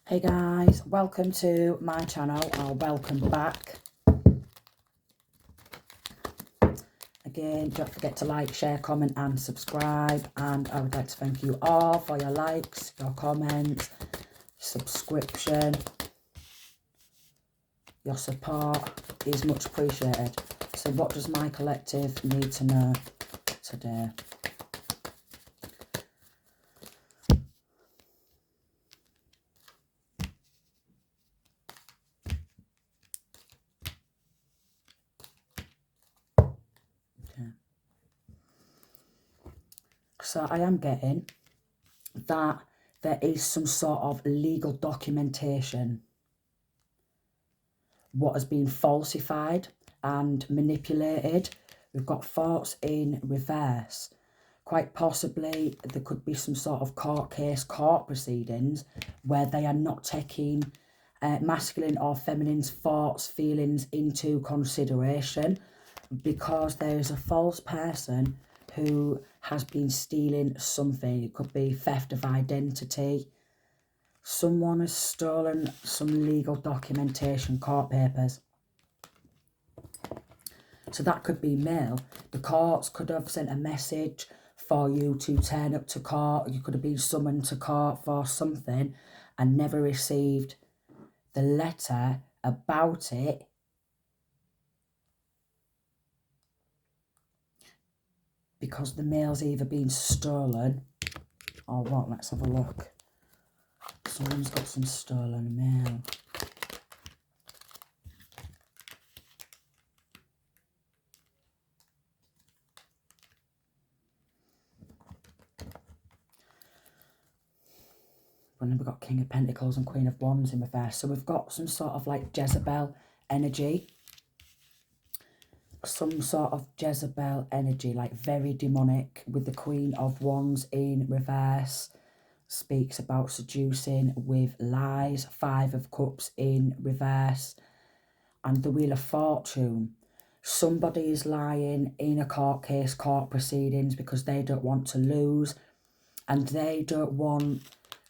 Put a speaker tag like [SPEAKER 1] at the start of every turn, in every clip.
[SPEAKER 1] Hey guys, welcome to my channel, or welcome back. Again, don't forget to like, share, comment and subscribe, and I would like to thank you all for your likes, your comments, subscription. Your support is much appreciated. So what does my collective need to know today? So I am getting that there is some sort of legal documentation. What has been falsified and manipulated. We've got thoughts in reverse. Quite possibly there could be some sort of court case, court proceedings where they are not taking masculine or feminine's thoughts, feelings into consideration, because there is a false person who has been stealing something. It could be theft of identity. Someone has stolen some legal documentation, court papers. So that could be mail. The courts could have sent a message for you to turn up to court. You could have been summoned to court for something and never received the letter about it. Because the mail's either been stolen or what? Let's have a look. Someone's got some stolen mail. And then we've got King of Pentacles and Queen of Wands in reverse. So we've got some sort of like Jezebel energy. Some sort of Jezebel energy, like very demonic, with the Queen of Wands in reverse. Speaks about seducing with lies. Five of Cups in reverse. And the Wheel of Fortune. Somebody is lying in a court case, court proceedings, because they don't want to lose. And they don't want,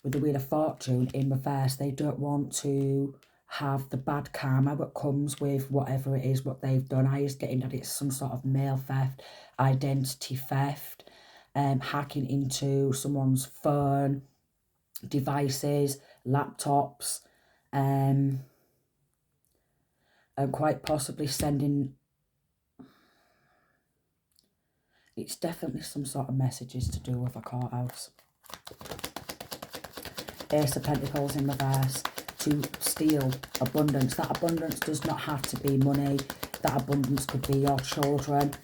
[SPEAKER 1] with the Wheel of Fortune in reverse, they don't want to have the bad karma that comes with whatever it is what they've done. I was getting that it's some sort of mail theft, identity theft, hacking into someone's phone, devices, laptops, and quite possibly sending. It's definitely some sort of messages to do with a courthouse. Ace of Pentacles in reverse. To steal abundance. That abundance does not have to be money. That abundance could be your children.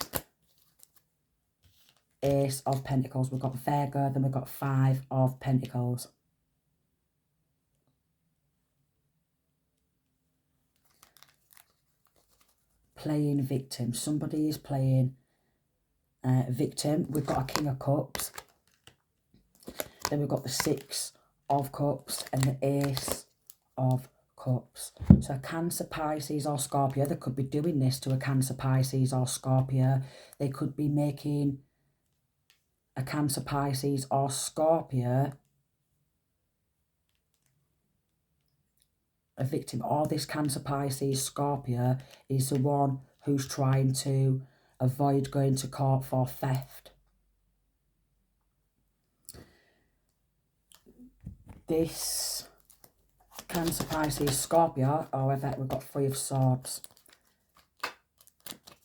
[SPEAKER 1] Ace of Pentacles. We've got Virgo, then we've got Five of Pentacles. Playing victim. Somebody is playing victim. We've got a King of Cups. Then we've got the Six of Cups and the Ace of Cups. So Cancer, Pisces or Scorpio, they could be doing this to a Cancer, Pisces or Scorpio. They could be making a Cancer, Pisces or Scorpio a victim. Or this Cancer, Pisces, Scorpio is the one who's trying to avoid going to court for theft. This Cancer, Pisces, Scorpio, however, we've got Three of Swords,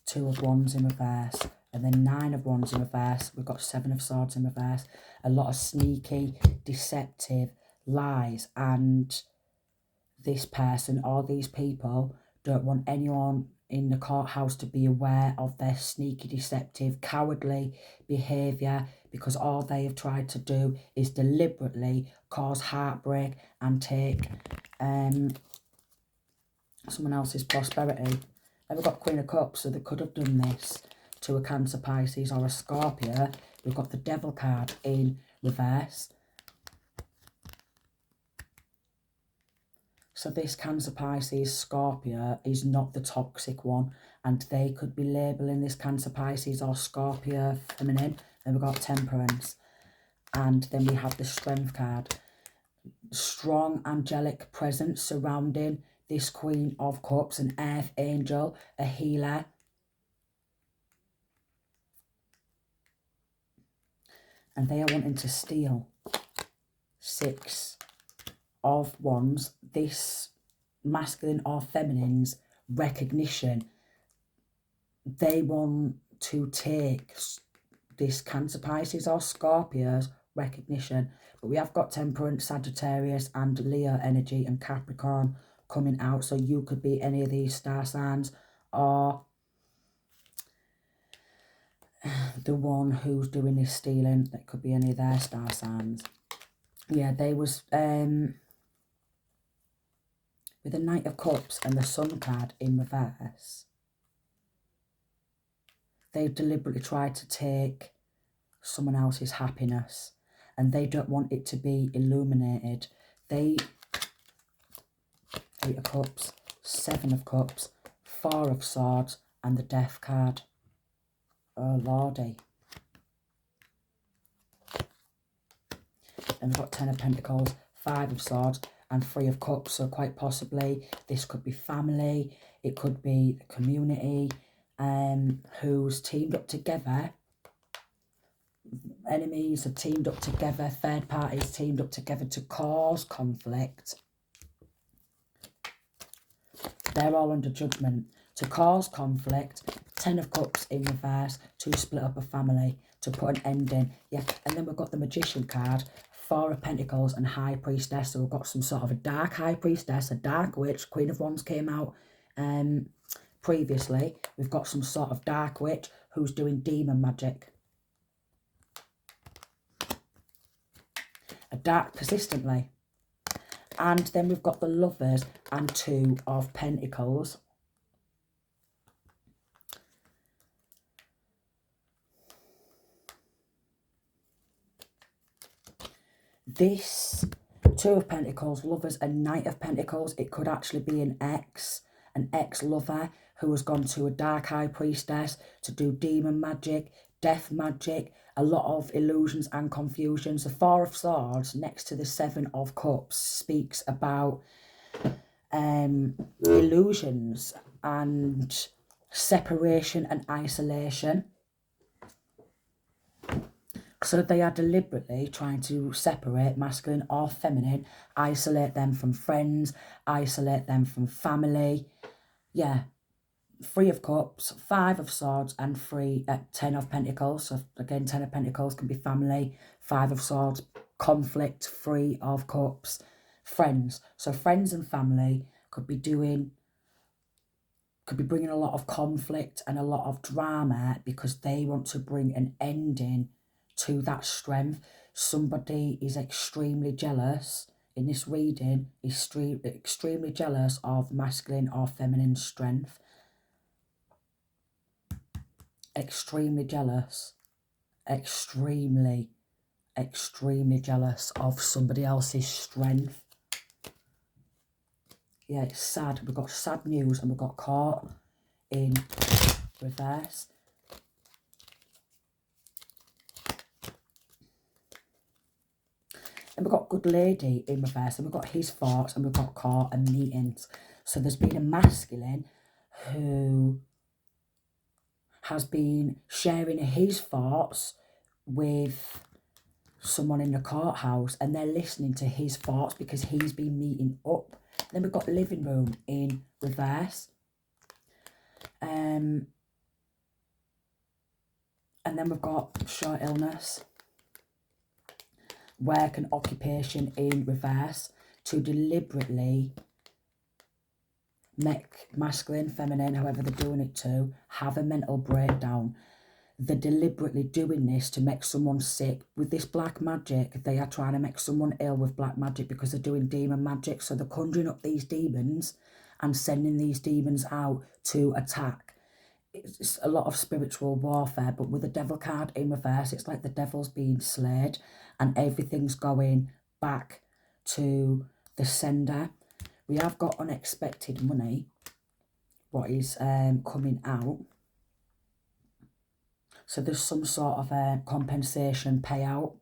[SPEAKER 1] Two of Wands in reverse, and then Nine of Wands in reverse. We've got Seven of Swords in reverse. A lot of sneaky, deceptive lies, and this person or these people don't want anyone in the courthouse to be aware of their sneaky, deceptive, cowardly behaviour, because all they have tried to do is deliberately cause heartbreak and take someone else's prosperity. Then we've got Queen of Cups, so they could have done this to a Cancer, Pisces or a Scorpio. We've got the Devil card in reverse. So this Cancer, Pisces, Scorpio is not the toxic one, and they could be labelling this Cancer, Pisces or Scorpio feminine. Then we've got Temperance, and then we have the Strength card. strong angelic presence surrounding this Queen of Cups, an earth angel, a healer. And they are wanting to steal 6 of Wands, this masculine or feminine's recognition. They want to take this Cancer, Pisces or Scorpio's recognition. But we have got Temperance, Sagittarius and Leo energy and Capricorn coming out. So you could be any of these star signs, or the one who's doing this stealing, that could be any of their star signs. Yeah, they was with the Knight of Cups and the Sun card in reverse. They deliberately tried to take someone else's happiness, and they don't want it to be illuminated. They, 8 of Cups, 7 of Cups, 4 of Swords and the Death card. Oh lordy. And we've got 10 of Pentacles, 5 of Swords and 3 of Cups. So quite possibly this could be family, it could be the community who's teamed up together. Enemies have teamed up together, third parties teamed up together to cause conflict. They're all under judgment. To cause conflict, 10 of Cups in reverse, to split up a family, to put an ending. Yeah, and then we've got the Magician card, 4 of Pentacles and High Priestess. So we've got some sort of a dark High Priestess, a dark witch. Queen of Wands came out previously. We've got some sort of dark witch who's doing demon magic. A dark persistently. And then we've got the Lovers and 2 of Pentacles. This 2 of Pentacles, Lovers and Knight of Pentacles, it could actually be an ex-lover who has gone to a dark High Priestess to do demon magic, death magic, a lot of illusions and confusions. The 4 of Swords next to the 7 of Cups speaks about illusions and separation and isolation. So they are deliberately trying to separate masculine or feminine, isolate them from friends, isolate them from family. Yeah, 3 of Cups, 5 of Swords and 10 of Pentacles. So again, 10 of Pentacles can be family, 5 of Swords, conflict, 3 of Cups, friends. So friends and family could be bringing a lot of conflict and a lot of drama because they want to bring an ending to that strength. Somebody is extremely jealous in this reading, extremely jealous of masculine or feminine strength. Extremely jealous. Extremely jealous of somebody else's strength. Yeah, it's sad. We've got sad news and we've got caught in reverse. And we've got good lady in reverse, and we've got his thoughts, and we've got caught and meetings. So there's been a masculine who has been sharing his thoughts with someone in the courthouse, and they're listening to his thoughts because he's been meeting up. Then we've got living room in reverse. And then we've got short illness. Work and occupation in reverse, to deliberately make masculine, feminine, however they're doing it to, have a mental breakdown. They're deliberately doing this to make someone sick. With this black magic, they are trying to make someone ill with black magic because they're doing demon magic. So they're conjuring up these demons and sending these demons out to attack. It's a lot of spiritual warfare, but with the Devil card in reverse, it's like the devil's being slayed and everything's going back to the sender. We have got unexpected money, what is coming out. So there's some sort of a compensation payout.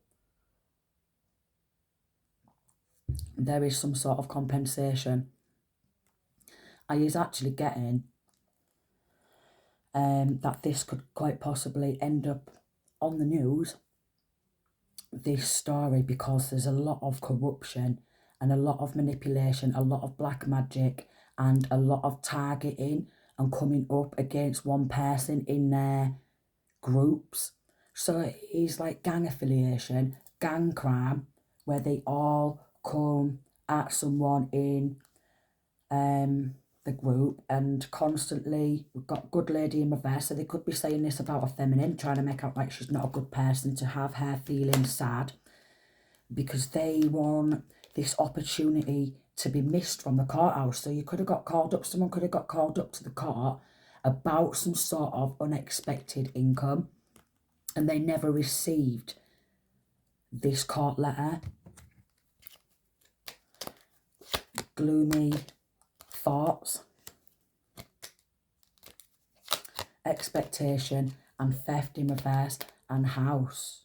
[SPEAKER 1] there is some sort of compensation. I is actually getting that this could quite possibly end up on the news, this story, because there's a lot of corruption and a lot of manipulation, a lot of black magic, and a lot of targeting and coming up against one person in their groups. So it is like gang affiliation, gang crime, where they all come at someone in the group, and constantly, we've got good lady in reverse, so they could be saying this about a feminine, trying to make out like she's not a good person, to have her feeling sad, because they want this opportunity to be missed from the courthouse. So you could have got called up, someone could have got called up to the court about some sort of unexpected income, and they never received this court letter. Gloomy thoughts, expectation, and theft in reverse, and house.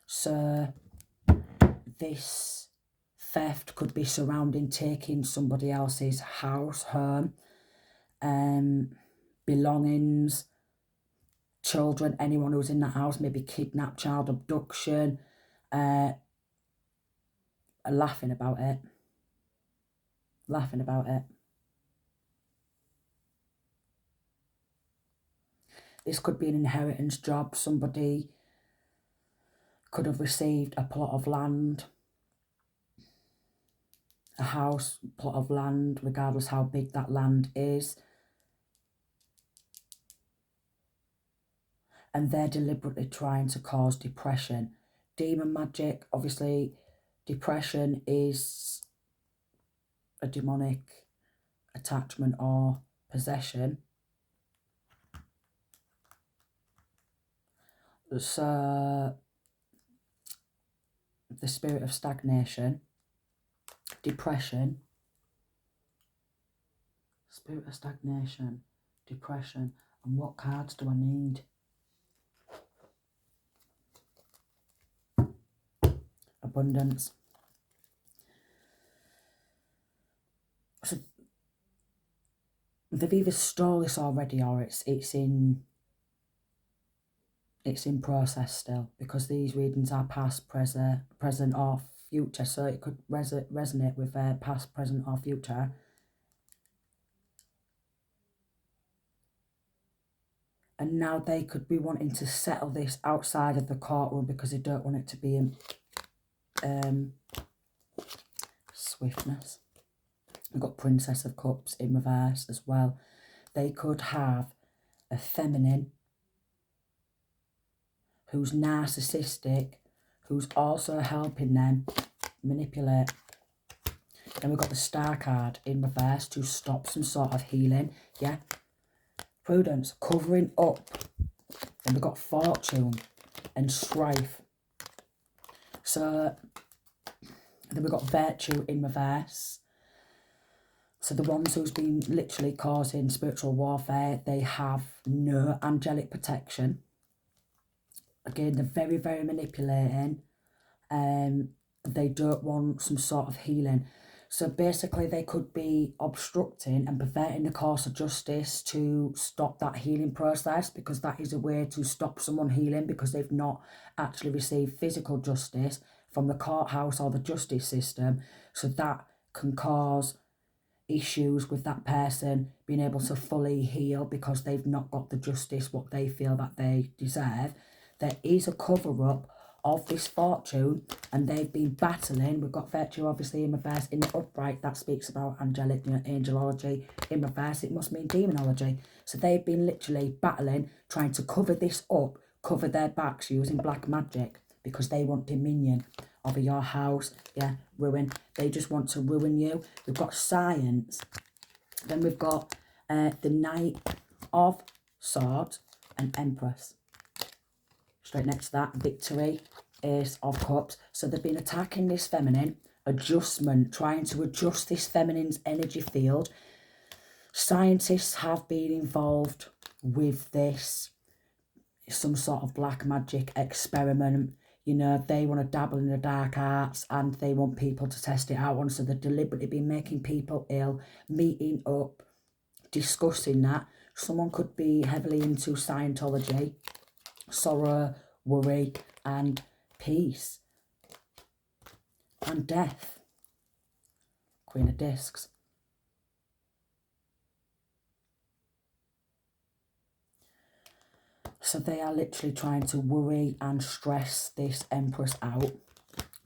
[SPEAKER 1] So this theft could be surrounding taking somebody else's house, home, belongings, children, anyone who's in that house, maybe kidnap, child abduction, laughing about it. This could be an inheritance job. Somebody could have received a plot of land, a house, plot of land, regardless how big that land is. And they're deliberately trying to cause depression. Demon magic, obviously, depression is a demonic attachment or possession. So the spirit of stagnation, depression, spirit of stagnation, depression. And what cards do I need? Abundance. So they've either stole this already, or it's in process still, because these readings are past, present or future. So it could resonate with past, present or future. And now they could be wanting to settle this outside of the courtroom because they don't want it to be in swiftness. We've got Princess of Cups in reverse as well. They could have a feminine who's narcissistic, who's also helping them manipulate. Then we've got the Star card in reverse to stop some sort of healing. Yeah. Prudence, covering up. Then we've got Fortune and Strife. So then we've got Virtue in reverse. So the ones who's been literally causing spiritual warfare, they have no angelic protection. Again, they're very, very manipulating. They don't want some sort of healing. So basically they could be obstructing and preventing the course of justice to stop that healing process, because that is a way to stop someone healing, because they've not actually received physical justice from the courthouse or the justice system. So that can cause issues with that person being able to fully heal, because they've not got the justice what they feel that they deserve. There is a cover-up of this Fortune, and they've been battling. We've got Virtue obviously in reverse. In the upright, that speaks about angelic, angelology. In reverse, it must mean demonology. So they've been literally battling, trying to cover this up, cover their backs using black magic, because they want dominion over your house. Yeah, ruin. They just want to ruin you. We've got Science. Then we've got the Knight of Swords and Empress. Straight next to that, Victory, Ace of Cups. So they've been attacking this feminine, adjustment, trying to adjust this feminine's energy field. Scientists have been involved with this, some sort of black magic experiment. You know, they want to dabble in the dark arts and they want people to test it out on. So they've deliberately been making people ill, meeting up, discussing that. Someone could be heavily into Scientology, sorrow, worry, and peace, and death. Queen of Discs. So they are literally trying to worry and stress this Empress out.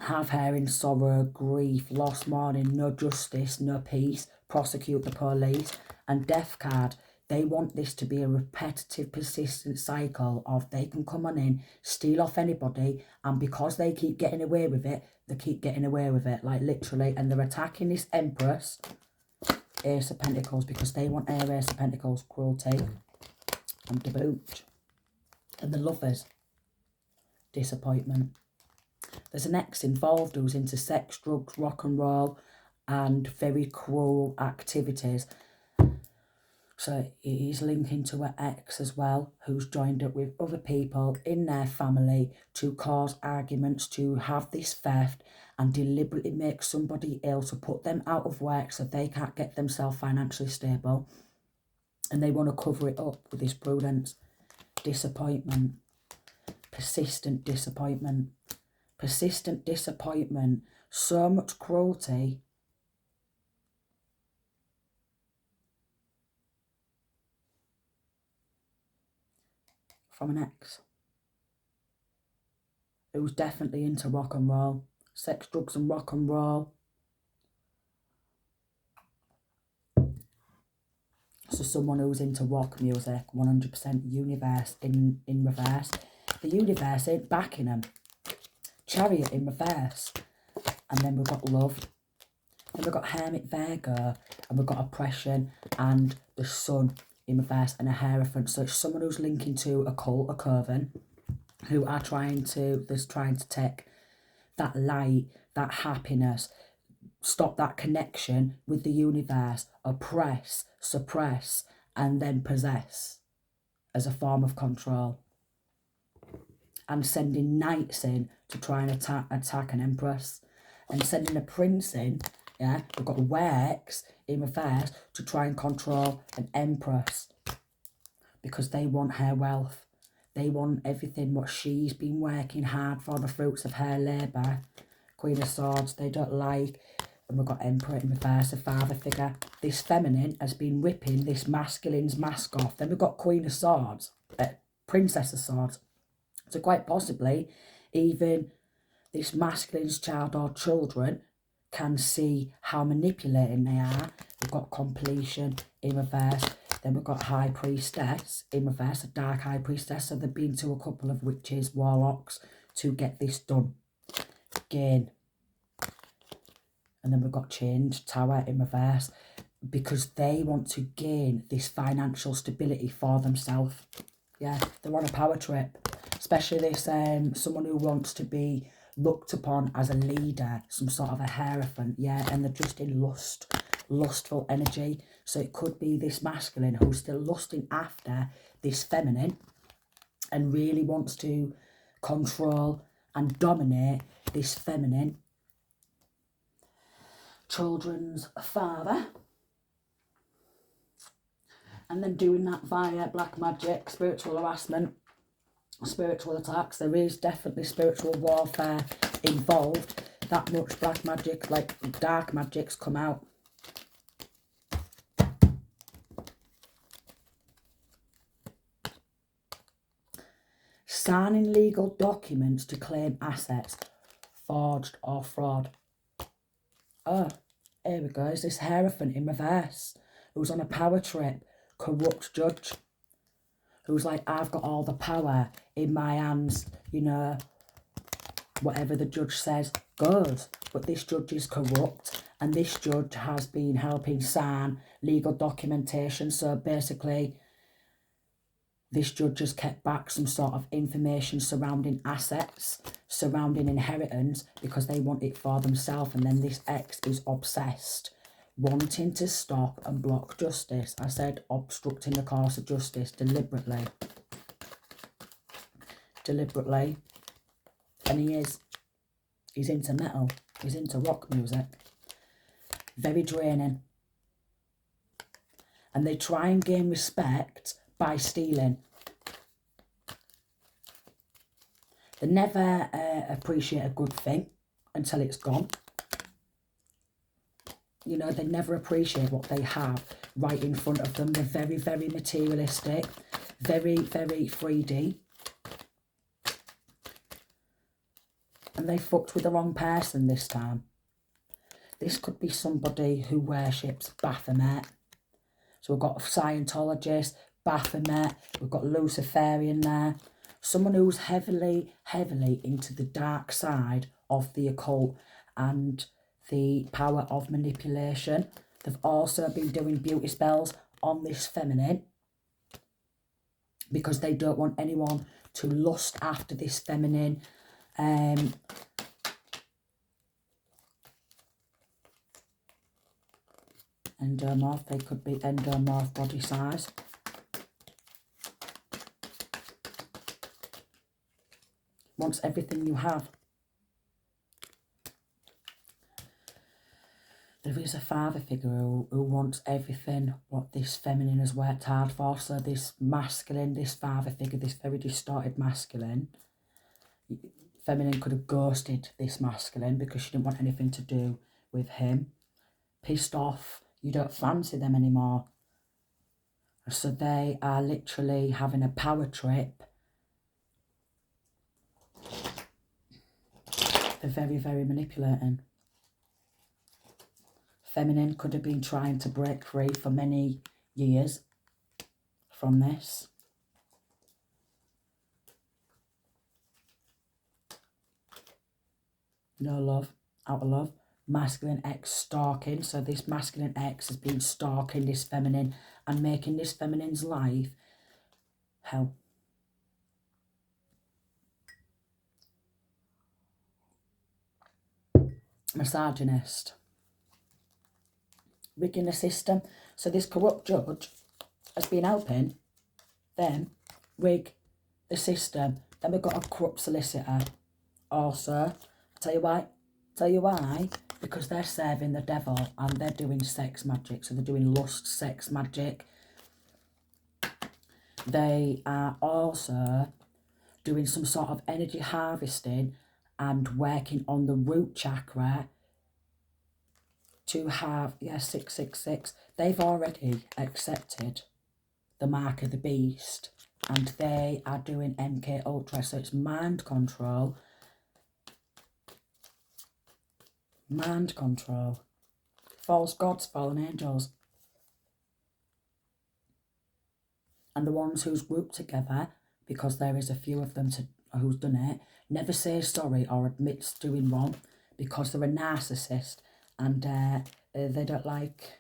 [SPEAKER 1] Have her in sorrow, grief, lost mourning, no justice, no peace, prosecute the police. And Death card, they want this to be a repetitive, persistent cycle of they can come on in, steal off anybody, and because they keep getting away with it, they keep getting away with it, like literally. And they're attacking this Empress, Ace of Pentacles, because they want her Ace of Pentacles, cruelty, and debauch. And the Lovers, disappointment. There's an ex involved who's into sex, drugs, rock and roll, and very cruel activities. So he's linking to her ex as well, who's joined up with other people in their family to cause arguments, to have this theft, and deliberately make somebody ill to put them out of work so they can't get themselves financially stable. And they want to cover it up with this prudence. Disappointment. Persistent disappointment. Persistent disappointment. So much cruelty. From an ex who's definitely into rock and roll. Sex, drugs and rock and roll. So someone who's into rock music, 100% universe in reverse. The universe ain't backing them. Chariot in reverse. And then we've got love. Then we've got Hermit Virgo. And we've got oppression and the sun in reverse and a Hierophant. So it's someone who's linking to a cult, a coven, who are trying to take that light, that happiness, stop that connection with the universe, oppress, suppress, and then possess as a form of control. And sending knights in to try and attack an empress. And sending a prince in, yeah, we've got Works in reverse to try and control an empress. Because they want her wealth. They want everything what she's been working hard for, the fruits of her labour. Queen of Swords, they don't like. And we've got Emperor in reverse, a father figure. This feminine has been ripping this masculine's mask off. Then we've got Queen of Swords, Princess of Swords. So quite possibly, even this masculine's child or children can see how manipulating they are. We've got Completion in reverse. Then we've got High Priestess in reverse, a dark High Priestess. So they've been to a couple of witches, warlocks to get this done. Gain. And then we've got Changed Tower in reverse because they want to gain this financial stability for themselves. Yeah, they're on a power trip. Especially this someone who wants to be looked upon as a leader, some sort of a Hierophant, yeah, and they're just in lustful energy. So it could be this masculine who's still lusting after this feminine and really wants to control and dominate this feminine. Children's father. And then doing that via black magic, spiritual harassment, spiritual attacks. There is definitely spiritual warfare involved. That much black magic, like dark magic's come out. Signing legal documents to claim assets, forged or fraud. Oh, here we go. Is this Hierophant in reverse who's on a power trip, corrupt judge, who's like, I've got all the power in my hands, you know, whatever the judge says goes. But this judge is corrupt, and this judge has been helping sign legal documentation. So basically, this judge has kept back some sort of information surrounding assets, surrounding inheritance, because they want it for themselves. And then this ex is obsessed, wanting to stop and block justice. I said obstructing the course of justice deliberately. Deliberately. And he is. He's into metal. He's into rock music. Very draining. And they try and gain respect by stealing. They never appreciate a good thing until it's gone. You know, they never appreciate what they have right in front of them. They're very, very materialistic. Very, very 3D. And they fucked with the wrong person this time. This could be somebody who worships Baphomet. So we've got Scientologist, Baphomet, we've got Luciferian there. Someone who's heavily, heavily into the dark side of the occult and the power of manipulation. They've also been doing beauty spells on this feminine because they don't want anyone to lust after this feminine. Endomorph, they could be endomorph body size. Wants everything you have. There is a father figure who wants everything what this feminine has worked hard for. So this masculine, this father figure, this very distorted masculine, feminine could have ghosted this masculine because she didn't want anything to do with him. Pissed off. You don't fancy them anymore. So they are literally having a power trip. They're very, very manipulating. Feminine could have been trying to break free for many years from this. No love, out of love. Masculine X stalking. So this masculine X has been stalking this feminine and making this feminine's life hell. Misogynist. Rigging the system. So this corrupt judge has been helping them rig the system. Then we've got a corrupt solicitor. Also, tell you why? Because they're serving the devil and they're doing sex magic. So they're doing lust, sex magic. They are also doing some sort of energy harvesting and working on the root chakra to have, 666. They've already accepted the mark of the beast and they are doing MK Ultra. So it's mind control. Mind control. False gods, fallen angels. And the ones who's grouped together, because there is a few of them who's done it, never say sorry or admits doing wrong because they're a narcissist and they don't like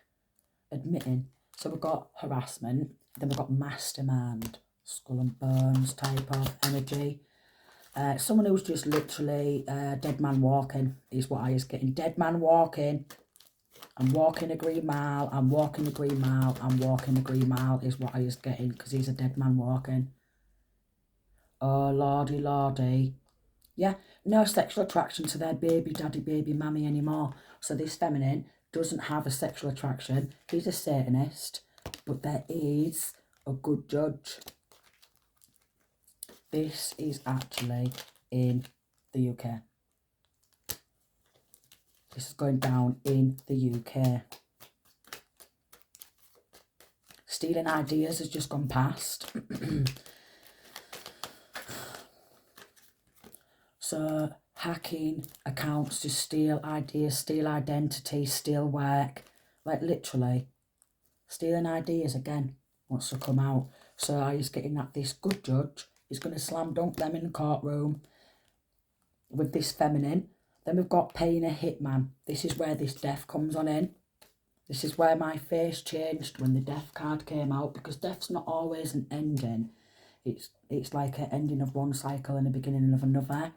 [SPEAKER 1] admitting. So we've got harassment, then we've got mastermind, skull and bones type of energy. Someone who's just literally dead man walking is what I was getting. Dead man walking. I'm walking a green mile. I'm walking a green mile. I'm walking a green mile is what I was getting because he's a dead man walking. Oh, lordy, lordy. Yeah, no sexual attraction to their baby daddy, baby mammy anymore. So this feminine doesn't have a sexual attraction. He's a Satanist, but there is a good judge. This is actually in the UK. This is going down in the UK. Stealing ideas has just gone past. So hacking accounts to steal ideas, steal identity, steal work. Like literally. Stealing ideas again wants to come out. So I was getting that this good judge is going to slam dunk them in the courtroom with this feminine. Then we've got paying a hitman. This is where this death comes on in. This is where my face changed when the death card came out because death's not always an ending. It's like an ending of one cycle and a beginning of another.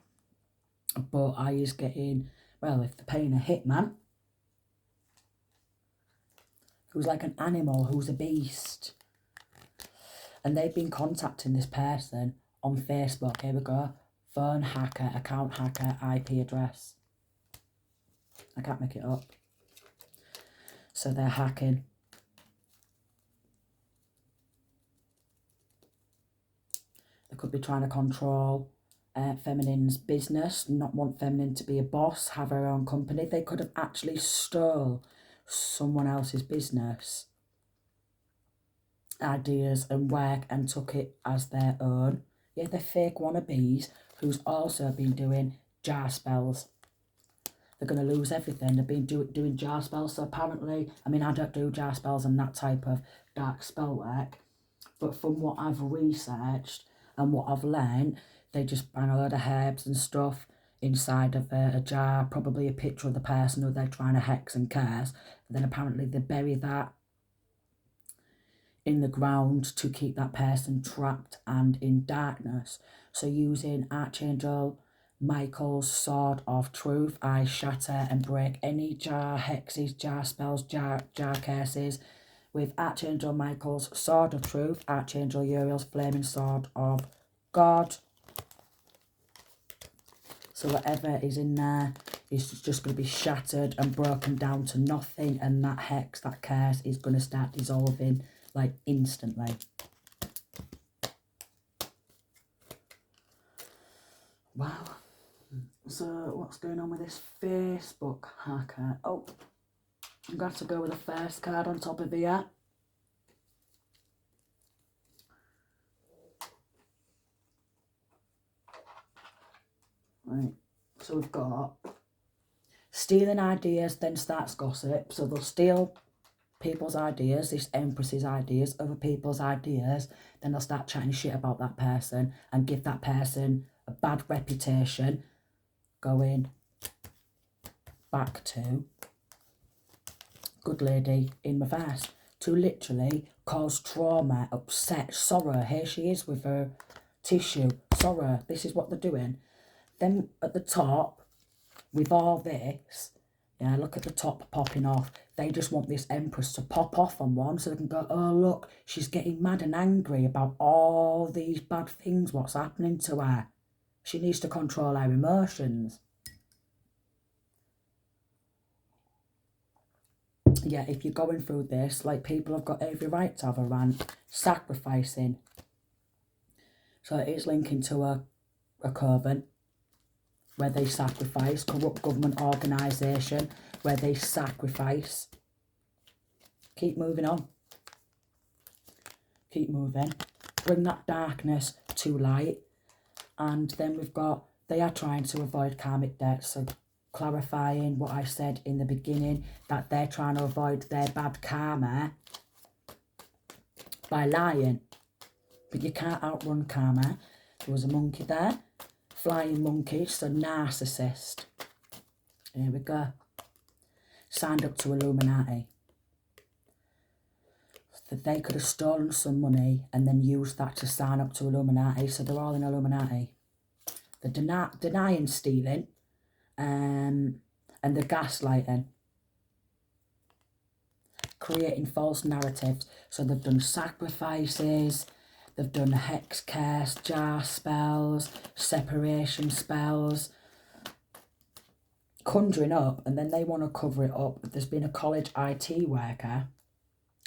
[SPEAKER 1] But I is getting, well, if they're paying a hitman, who's like an animal, who's a beast. And they've been contacting this person on Facebook. Here we go. phone hacker, account hacker, IP address. I can't make it up. So they're hacking. They could be trying to control Feminine's business, not want Feminine to be a boss, have her own company. They could have actually stole someone else's business ideas and work and took it as their own. Yeah, they're fake wannabes who's also been doing jar spells. They're going to lose everything. They've been doing jar spells. So apparently, I mean, I don't do jar spells and that type of dark spell work, but from what I've researched and what I've learned, they just bang a load of herbs and stuff inside of a jar, probably a picture of the person who they're trying to hex and curse. And then apparently they bury that in the ground to keep that person trapped and in darkness. So using Archangel Michael's Sword of Truth, I shatter and break any jar hexes, jar spells, jar curses. With Archangel Michael's Sword of Truth, Archangel Uriel's Flaming Sword of God. So whatever is in there is just going to be shattered and broken down to nothing, and that hex, that curse is going to start dissolving like instantly. Wow. So what's going on with this Facebook hacker? Oh, I'm going to have to go with the first card on top of here. Right, so we've got stealing ideas, then starts gossip. So they'll steal people's ideas, this Empress's ideas, other people's ideas, then they'll start chatting shit about that person and give that person a bad reputation, going back to good lady in reverse, to literally cause trauma, upset, sorrow. Here she is with her tissue, sorrow. This is what they're doing. Then at the top, with all this, yeah, look at the top popping off. They just want this Empress to pop off on one so they can go, oh, look, she's getting mad and angry about all these bad things, what's happening to her. She needs to control her emotions. Yeah, if you're going through this, like, people have got every right to have a rant. Sacrificing. So it is linking to a coven where they sacrifice, corrupt government organisation where they sacrifice. Keep moving on. Keep moving. Bring that darkness to light. And then we've got, they are trying to avoid karmic debt. So clarifying what I said in the beginning, that they're trying to avoid their bad karma by lying. But you can't outrun karma. There was a monkey there. Flying monkey, so narcissist. Here we go. Signed up to Illuminati. So they could have stolen some money and then used that to sign up to Illuminati. So they're all in Illuminati. They're denying stealing and the gaslighting. Creating false narratives. So they've done sacrifices. They've done hex curse, jar spells, separation spells, conjuring up, and then they want to cover it up. There's been a college IT worker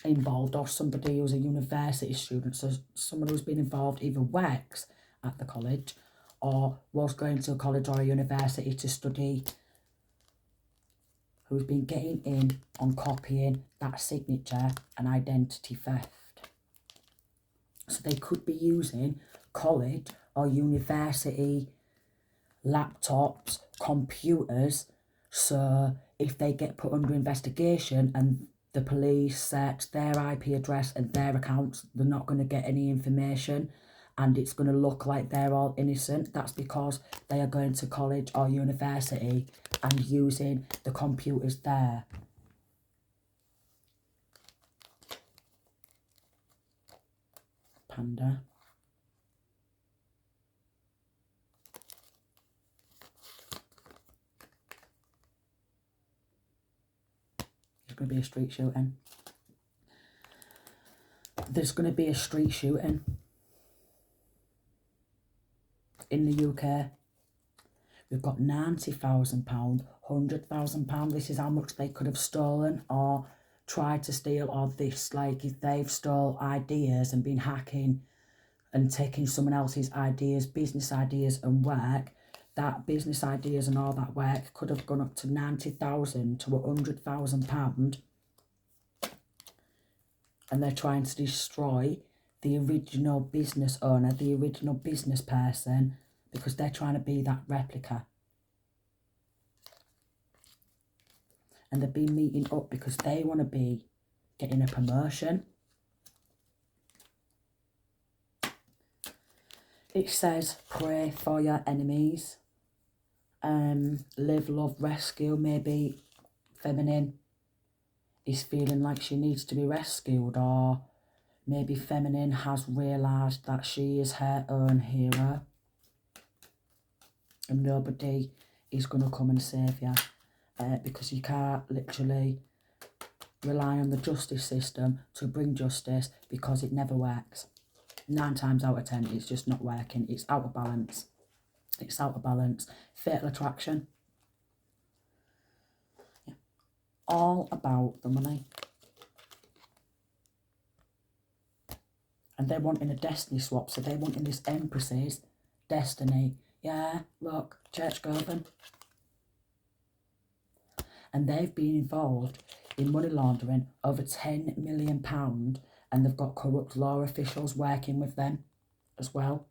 [SPEAKER 1] involved, or somebody who's a university student, so someone who's been involved either works at the college or was going to a college or a university to study, who's been getting in on copying that signature and identity theft. So they could be using college or university laptops, computers. So if they get put under investigation and the police search their IP address and their accounts, they're not going to get any information and it's going to look like they're all innocent. That's because they are going to college or university and using the computers there. Panda. There's going to be a street shooting. There's going to be a street shooting in the UK. We've got £90,000, £100,000. This is how much they could have stolen or tried to steal, or this, like if they've stole ideas and been hacking and taking someone else's ideas, business ideas and work, that business ideas and all that work could have gone up to £90,000 to £100,000. And they're trying to destroy the original business owner, the original business person, because they're trying to be that replica. And they've been meeting up because they want to be getting a promotion. It says, pray for your enemies. Live, love, rescue. Maybe feminine is feeling like she needs to be rescued, or maybe feminine has realised that she is her own hero and nobody is going to come and save you, because you can't literally rely on the justice system to bring justice, because it never works. 9 times out of 10 it's just not working. It's out of balance. It's out of balance. Fatal attraction. Yeah. All about the money. And they're wanting a destiny swap, so they're wanting this Empress's destiny. Yeah, look, church going. And they've been involved in money laundering over £10 million, and they've got corrupt law officials working with them as well.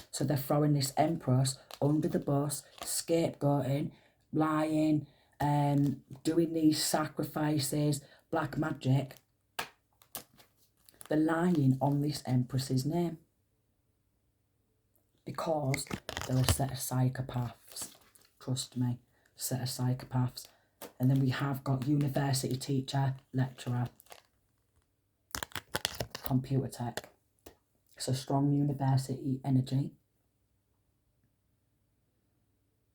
[SPEAKER 1] So they're throwing this Empress under the bus, scapegoating, lying, doing these sacrifices, black magic. They're lying on this Empress's name because they're a set of psychopaths. Trust me, set of psychopaths. And then we have got university teacher, lecturer, computer tech. So strong university energy.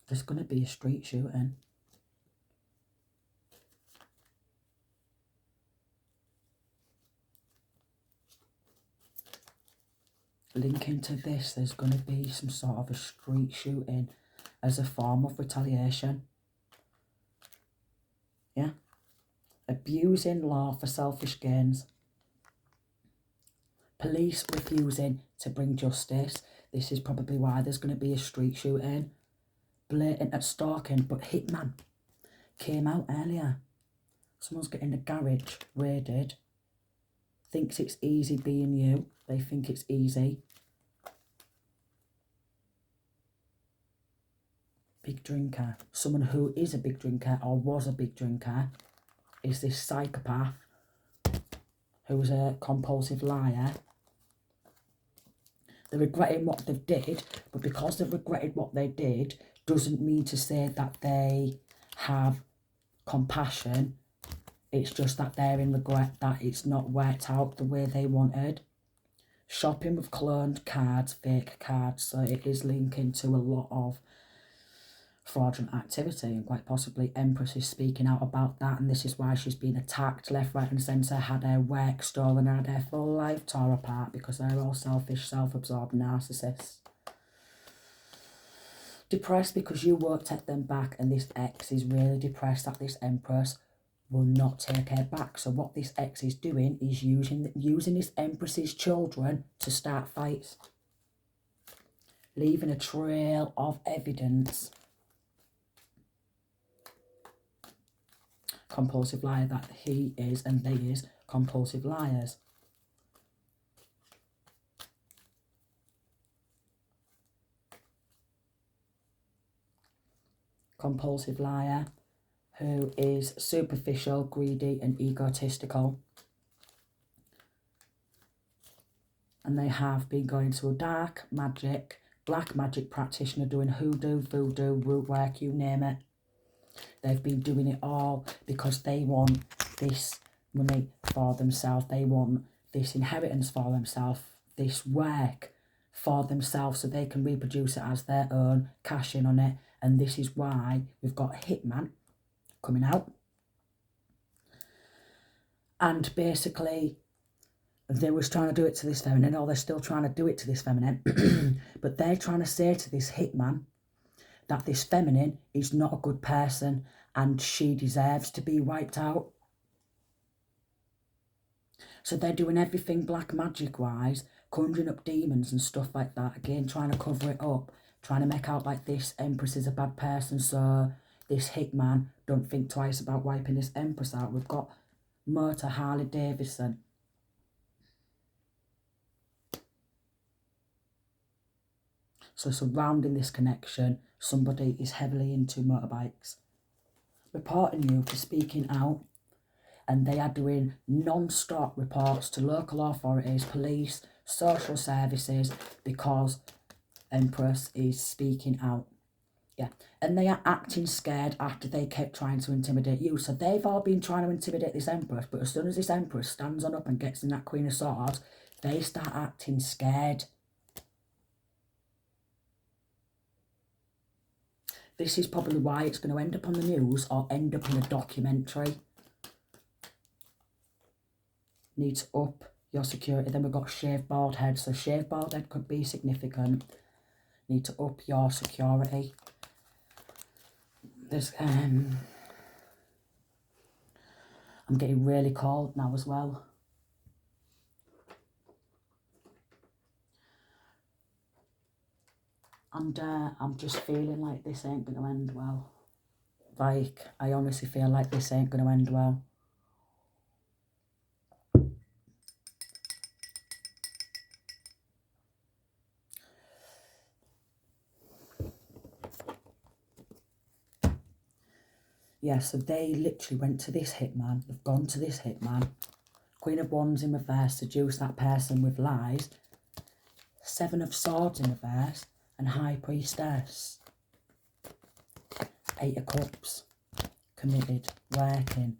[SPEAKER 1] There's going to be a street shooting. Linking to this, there's going to be some sort of a street shooting as a form of retaliation. Yeah. Abusing law for selfish gains. Police refusing to bring justice. This is probably why there's going to be a street shooting. Blatant at stalking, but hitman came out earlier. Someone's getting the garage raided. Thinks it's easy being you. They think it's easy. Big drinker. Someone who is a big drinker or was a big drinker is this psychopath who's a compulsive liar. They're regretting what they've did, but because they've regretted what they did doesn't mean to say that they have compassion. It's just that they're in regret that it's not worked out the way they wanted. Shopping with cloned cards, fake cards, so it is linking to a lot of fraudulent activity, and quite possibly Empress is speaking out about that, and this is why she's been attacked left, right and centre, had her work stolen, had her full life tore apart, because they're all selfish, self-absorbed narcissists. Depressed because you won't take them back, and this ex is really depressed that this Empress will not take her back. So what this ex is doing is using this Empress's children to start fights, leaving a trail of evidence. Compulsive liar that he is, and they is compulsive liars. Compulsive liar who is superficial, greedy and egotistical. And they have been going to a dark magic, black magic practitioner doing hoodoo, voodoo, root work, you name it. They've been doing it all because they want this money for themselves. They want this inheritance for themselves, this work for themselves, so they can reproduce it as their own, cash in on it. And this is why we've got Hitman coming out. And basically, they was trying to do it to this feminine, or they're still trying to do it to this feminine. But they're trying to say to this Hitman that this feminine is not a good person and she deserves to be wiped out. So they're doing everything black magic wise, conjuring up demons and stuff like that. Again, trying to cover it up, trying to make out like this Empress is a bad person, so this hitman don't think twice about wiping this Empress out. We've got Murta Harley Davidson. So surrounding this connection, somebody is heavily into motorbikes. Reporting you for speaking out, and they are doing non-stop reports to local authorities, police, social services, because Empress is speaking out. Yeah, and they are acting scared after they kept trying to intimidate you. So they've all been trying to intimidate this Empress, but as soon as this Empress stands on up and gets in that Queen of Swords, they start acting scared. This is probably why it's going to end up on the news or end up in a documentary. Need to up your security. Then we've got shaved bald head. So shaved bald head could be significant. Need to up your security. There's I'm getting really cold now as well. And I'm just feeling like this ain't going to end well. Like, I honestly feel like this ain't going to end well. Yeah, so they literally went to this hitman. They've gone to this hitman. Queen of Wands in reverse, seduce that person with lies. Seven of Swords in reverse, and High Priestess. Eight of Cups. Committed, working,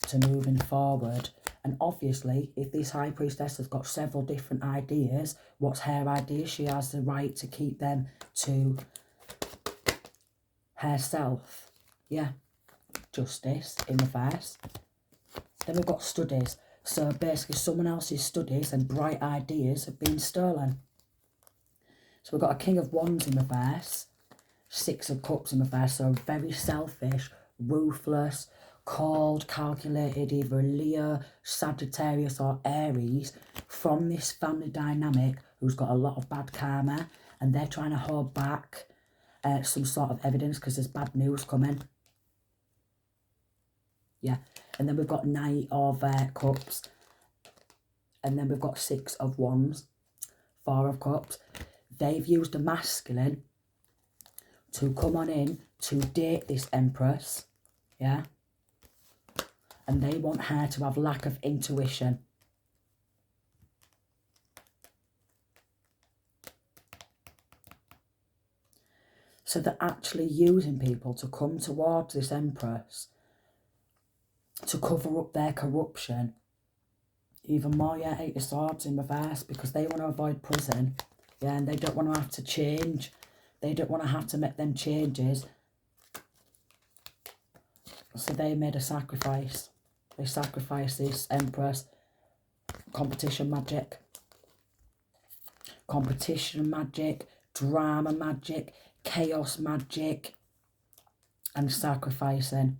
[SPEAKER 1] to moving forward. And obviously, if this High Priestess has got several different ideas, what's her idea? She has the right to keep them to herself. Yeah. Justice in reverse. Then we've got studies. So basically someone else's studies and bright ideas have been stolen. So we've got a King of Wands in reverse. Six of Cups in reverse. So very selfish, ruthless, cold, calculated, either Leo, Sagittarius or Aries, from this family dynamic who's got a lot of bad karma, and they're trying to hold back some sort of evidence because there's bad news coming. Yeah, and then we've got Knight of Cups, and then we've got Six of Wands, Four of Cups. They've used a masculine to come on in to date this Empress, yeah, and they want her to have lack of intuition. So they're actually using people to come towards this Empress to cover up their corruption. Even more, yeah, Eight of Swords in reverse, because they want to avoid prison, yeah, and they don't want to have to change. They don't want to have to make them changes. So they made a sacrifice. They sacrificed this Empress. Competition magic. Competition magic, drama magic, chaos magic, and sacrificing.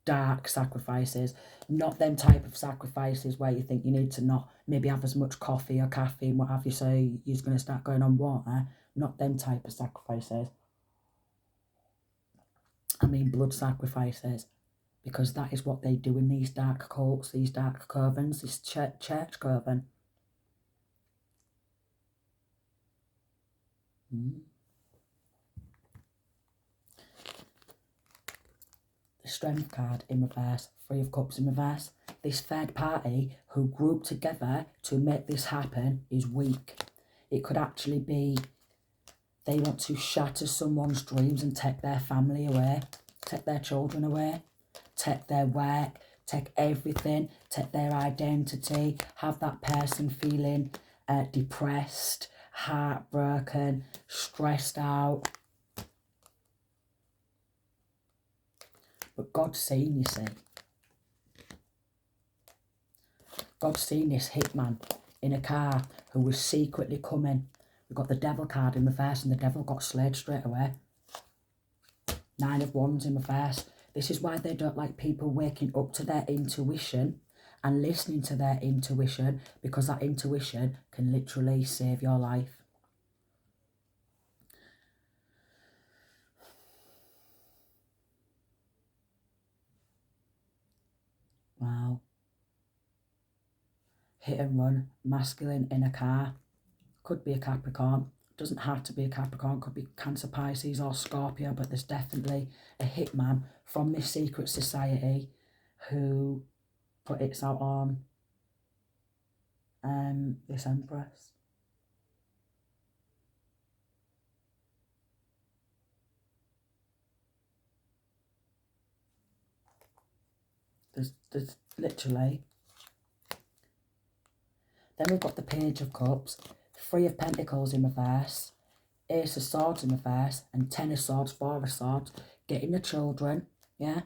[SPEAKER 1] Dark sacrifices, not them type of sacrifices where you think you need to not maybe have as much coffee or caffeine, what have you, so you're going to start going on water. Not them type of sacrifices. I mean blood sacrifices, because that is what they do in these dark cults, these dark covens, this church coven. The Strength card in reverse, Three of Cups in reverse. This third party who grouped together to make this happen is weak. It could actually be they want to shatter someone's dreams and take their family away, take their children away, take their work, take everything, take their identity, have that person feeling depressed, heartbroken, stressed out. But God's seen, you see. God's seen this hitman in a car who was secretly coming. We've got the Devil card in reverse, and the Devil got slayed straight away. 9 of Wands in reverse. This is why they don't like people waking up to their intuition and listening to their intuition, because that intuition can literally save your life. Wow. Hit and run, masculine in a car. Could be a Capricorn. Doesn't have to be a Capricorn. Could be Cancer, Pisces or Scorpio, but there's definitely a hitman from this secret society who put its out on this Empress. There's literally. Then we've got the Page of Cups, 3 of Pentacles in reverse, Ace of Swords in reverse, and 10 of Swords, 4 of Swords. Getting the children, yeah?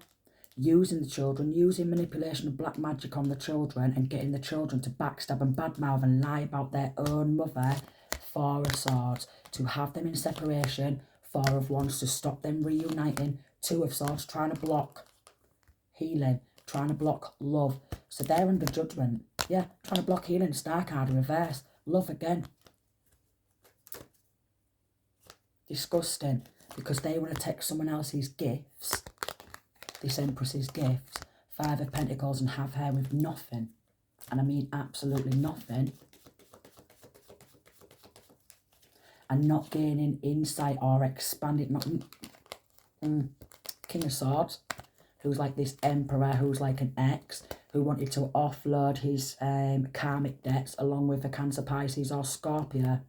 [SPEAKER 1] Using the children, using manipulation of black magic on the children, and getting the children to backstab and badmouth and lie about their own mother. 4 of Swords, to have them in separation. 4 of Wands, to stop them reuniting. 2 of Swords, trying to block healing, trying to block love. So they're under judgment. Yeah, trying to block healing. Star card in reverse. Love again. Disgusting. Because they want to take someone else's gifts. This Empress's gifts. 5 of Pentacles, and have her with nothing. And I mean absolutely nothing. And not gaining insight or expanding. Not King of Swords, who's like this emperor, who's like an ex, who wanted to offload his karmic debts along with the Cancer, Pisces or Scorpio.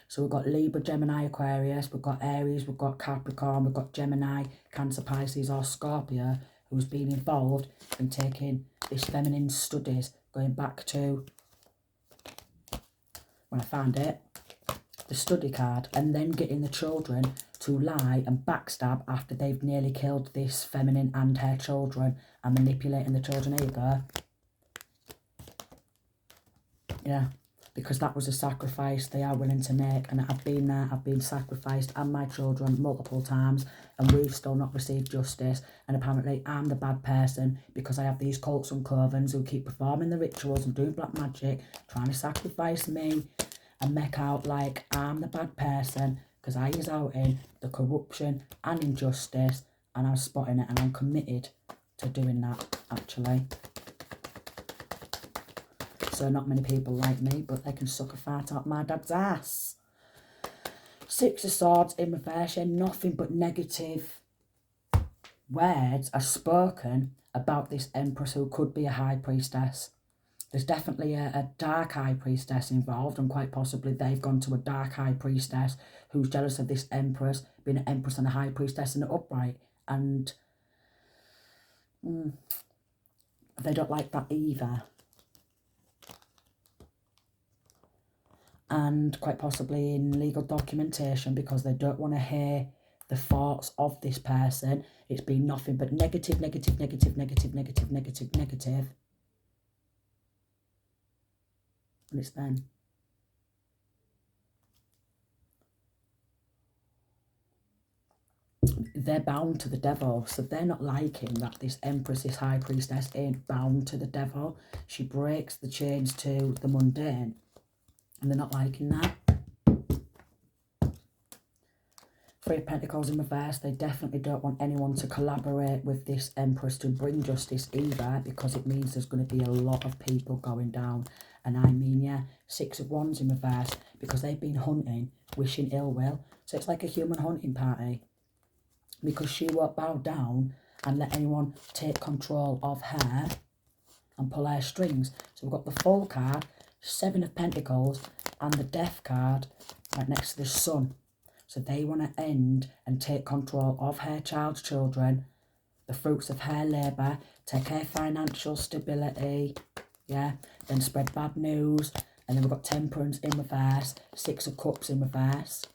[SPEAKER 1] So we've got Libra, Gemini, Aquarius, we've got Aries, we've got Capricorn, we've got Gemini, Cancer, Pisces or Scorpio, who's been involved in taking this feminine studies, going back to when I found it, the study card, and then getting the children to lie and backstab after they've nearly killed this feminine and her children, and manipulating the children. Here you go. Yeah, because that was a sacrifice they are willing to make, and I've been there, I've been sacrificed, and my children multiple times, and we've still not received justice. And apparently I'm the bad person because I have these cults and covens who keep performing the rituals and doing black magic, trying to sacrifice me and make out like I'm the bad person, because I is out in the corruption and injustice, and I'm spotting it, and I'm committed to doing that, actually. So not many people like me, but they can suck a fart out my dad's ass. 6 of Swords in reverse, and nothing but negative words are spoken about this Empress, who could be a High Priestess. There's definitely a dark High Priestess involved, and quite possibly they've gone to a dark High Priestess who's jealous of this Empress, being an Empress and a High Priestess in the upright. And they don't like that either. And quite possibly in legal documentation, because they don't want to hear the thoughts of this person. It's been nothing but negative, negative, negative, negative, negative, negative, negative. And it's then. They're bound to the devil, so they're not liking that this Empress, this High Priestess, ain't bound to the devil. She breaks the chains to the mundane, and they're not liking that. 3 of Pentacles in reverse. They definitely don't want anyone to collaborate with this Empress to bring justice either, because it means there's going to be a lot of people going down. And I mean, yeah, 6 of Wands in reverse, because they've been hunting, wishing ill will. So it's like a human hunting party, because she won't bow down and let anyone take control of her and pull her strings. So we've got the Fool card, 7 of Pentacles, and the Death card right next to the Sun. So they want to end and take control of her child's children, the fruits of her labour, take her financial stability, yeah, then spread bad news. And then we've got Temperance in reverse, 6 of Cups in reverse,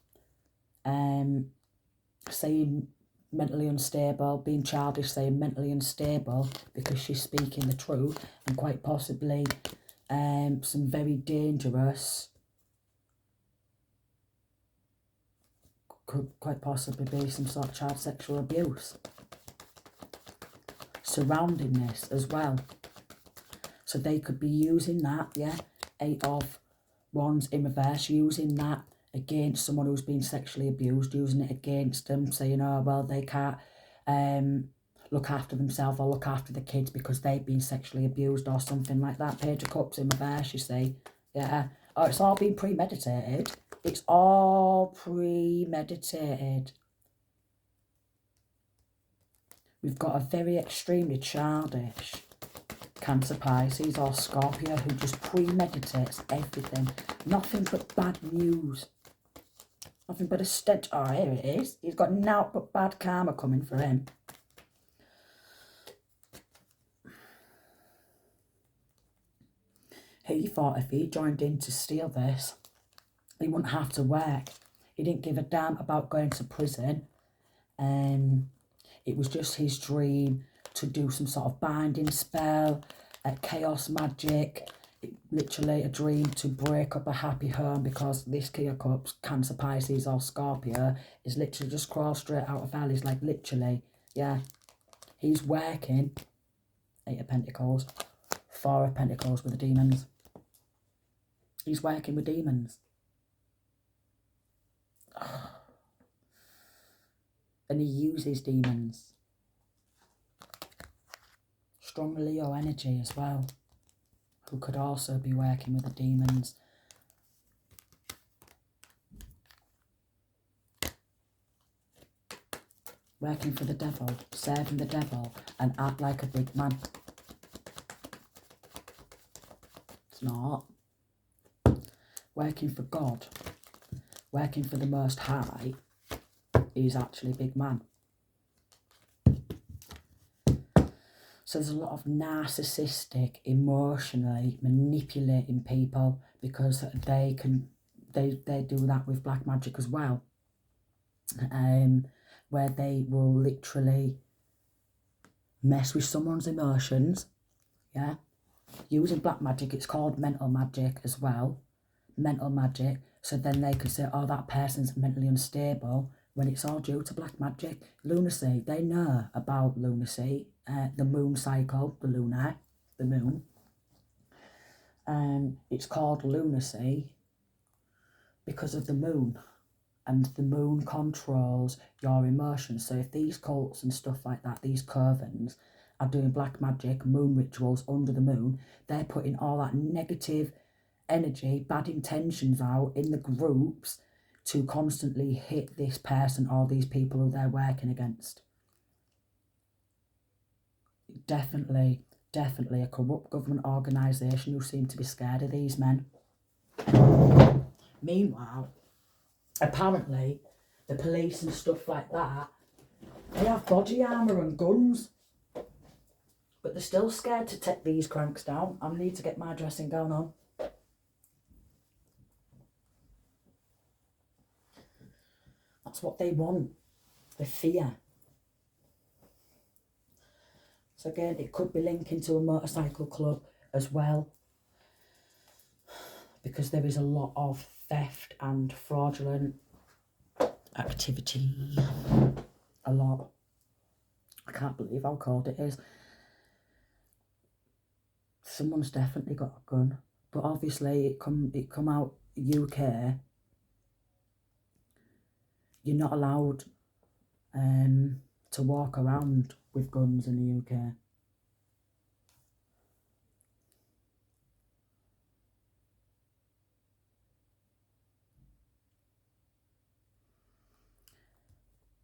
[SPEAKER 1] saying mentally unstable, being childish, saying mentally unstable, because she's speaking the truth, and quite possibly some very dangerous could quite possibly be some sort of child sexual abuse surrounding this as well. So they could be using that, yeah, 8 of Wands in reverse, using that against someone who's been sexually abused, using it against them, saying, oh, well, they can't look after themselves or look after the kids because they've been sexually abused or something like that. Page of Cups in reverse, you see. Yeah. Oh, it's all been premeditated. It's all premeditated. We've got a very extremely childish Cancer, Pisces or Scorpio who just premeditates everything. Nothing but bad news. Nothing but a stench. Oh, here it is. He's got naught but bad karma coming for him. He thought if he joined in to steal this, he wouldn't have to work. He didn't give a damn about going to prison. It was just his dream to do some sort of binding spell, chaos magic, literally a dream to break up a happy home, because this King of Cups, Cancer, Pisces or Scorpio is literally just crawl straight out of valleys, like literally, yeah. He's working, 8 of Pentacles, 4 of Pentacles with the demons. He's working with demons. And he uses demons. Strong Leo energy as well, who could also be working with the demons. Working for the devil, serving the devil, and act like a big man. It's not. Working for God, working for the Most High, is actually a big man. So there's a lot of narcissistic, emotionally manipulating people, because they do that with black magic as well. Where they will literally mess with someone's emotions, yeah. Using black magic, it's called mental magic as well. Mental magic. So then they could say, oh, that person's mentally unstable, when it's all due to black magic. Lunacy, they know about lunacy, the moon cycle, the moon. It's called lunacy because of the moon, and the moon controls your emotions. So if these cults and stuff like that, these covens, are doing black magic, moon rituals under the moon, they're putting all that negative energy, bad intentions out in the groups to constantly hit this person or these people who they're working against. Definitely a corrupt government organisation who seem to be scared of these men. Meanwhile, apparently, the police and stuff like that, they have body armour and guns, but they're still scared to take these cranks down. I need to get my dressing gown on. That's what they want, the fear. So again, it could be linking to a motorcycle club as well, because there is a lot of theft and fraudulent activity. A lot. I can't believe how cold it is. Someone's definitely got a gun, but obviously it come out UK. You're not allowed to walk around with guns in the UK.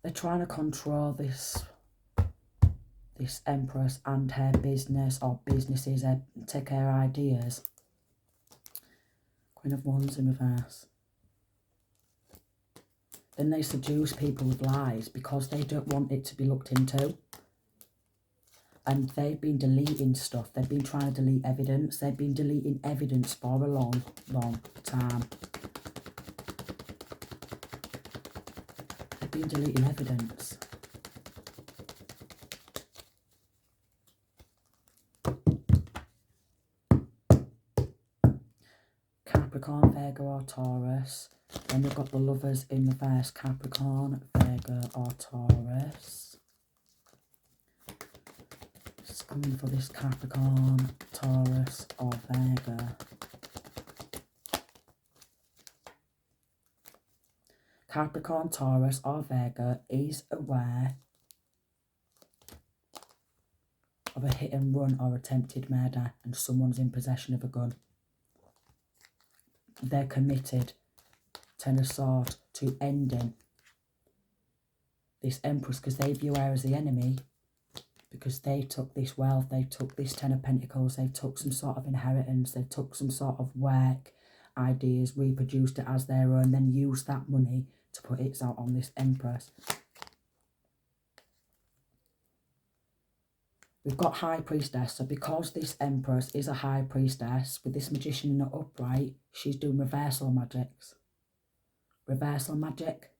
[SPEAKER 1] They're trying to control this Empress and her business, or businesses, take her ideas. Queen of Wands in reverse. Then they seduce people with lies because they don't want it to be looked into. And they've been deleting stuff. They've been trying to delete evidence. They've been deleting evidence for a long, long time. They've been deleting evidence. Capricorn, Virgo or Taurus. Then we've got the Lovers in reverse, Capricorn, Virgo or Taurus. It's coming for this Capricorn, Taurus or Virgo. Capricorn, Taurus or Virgo is aware of a hit and run or attempted murder and someone's in possession of a gun. They're committed, Ten of Swords, to ending this Empress because they view her as the enemy, because they took this wealth, they took this Ten of Pentacles, they took some sort of inheritance, they took some sort of work, ideas, reproduced it as their own, then used that money to put it out on this Empress. We've got High Priestess, so because this Empress is a High Priestess, with this Magician in the upright, she's doing reversal magics. Reversal magic.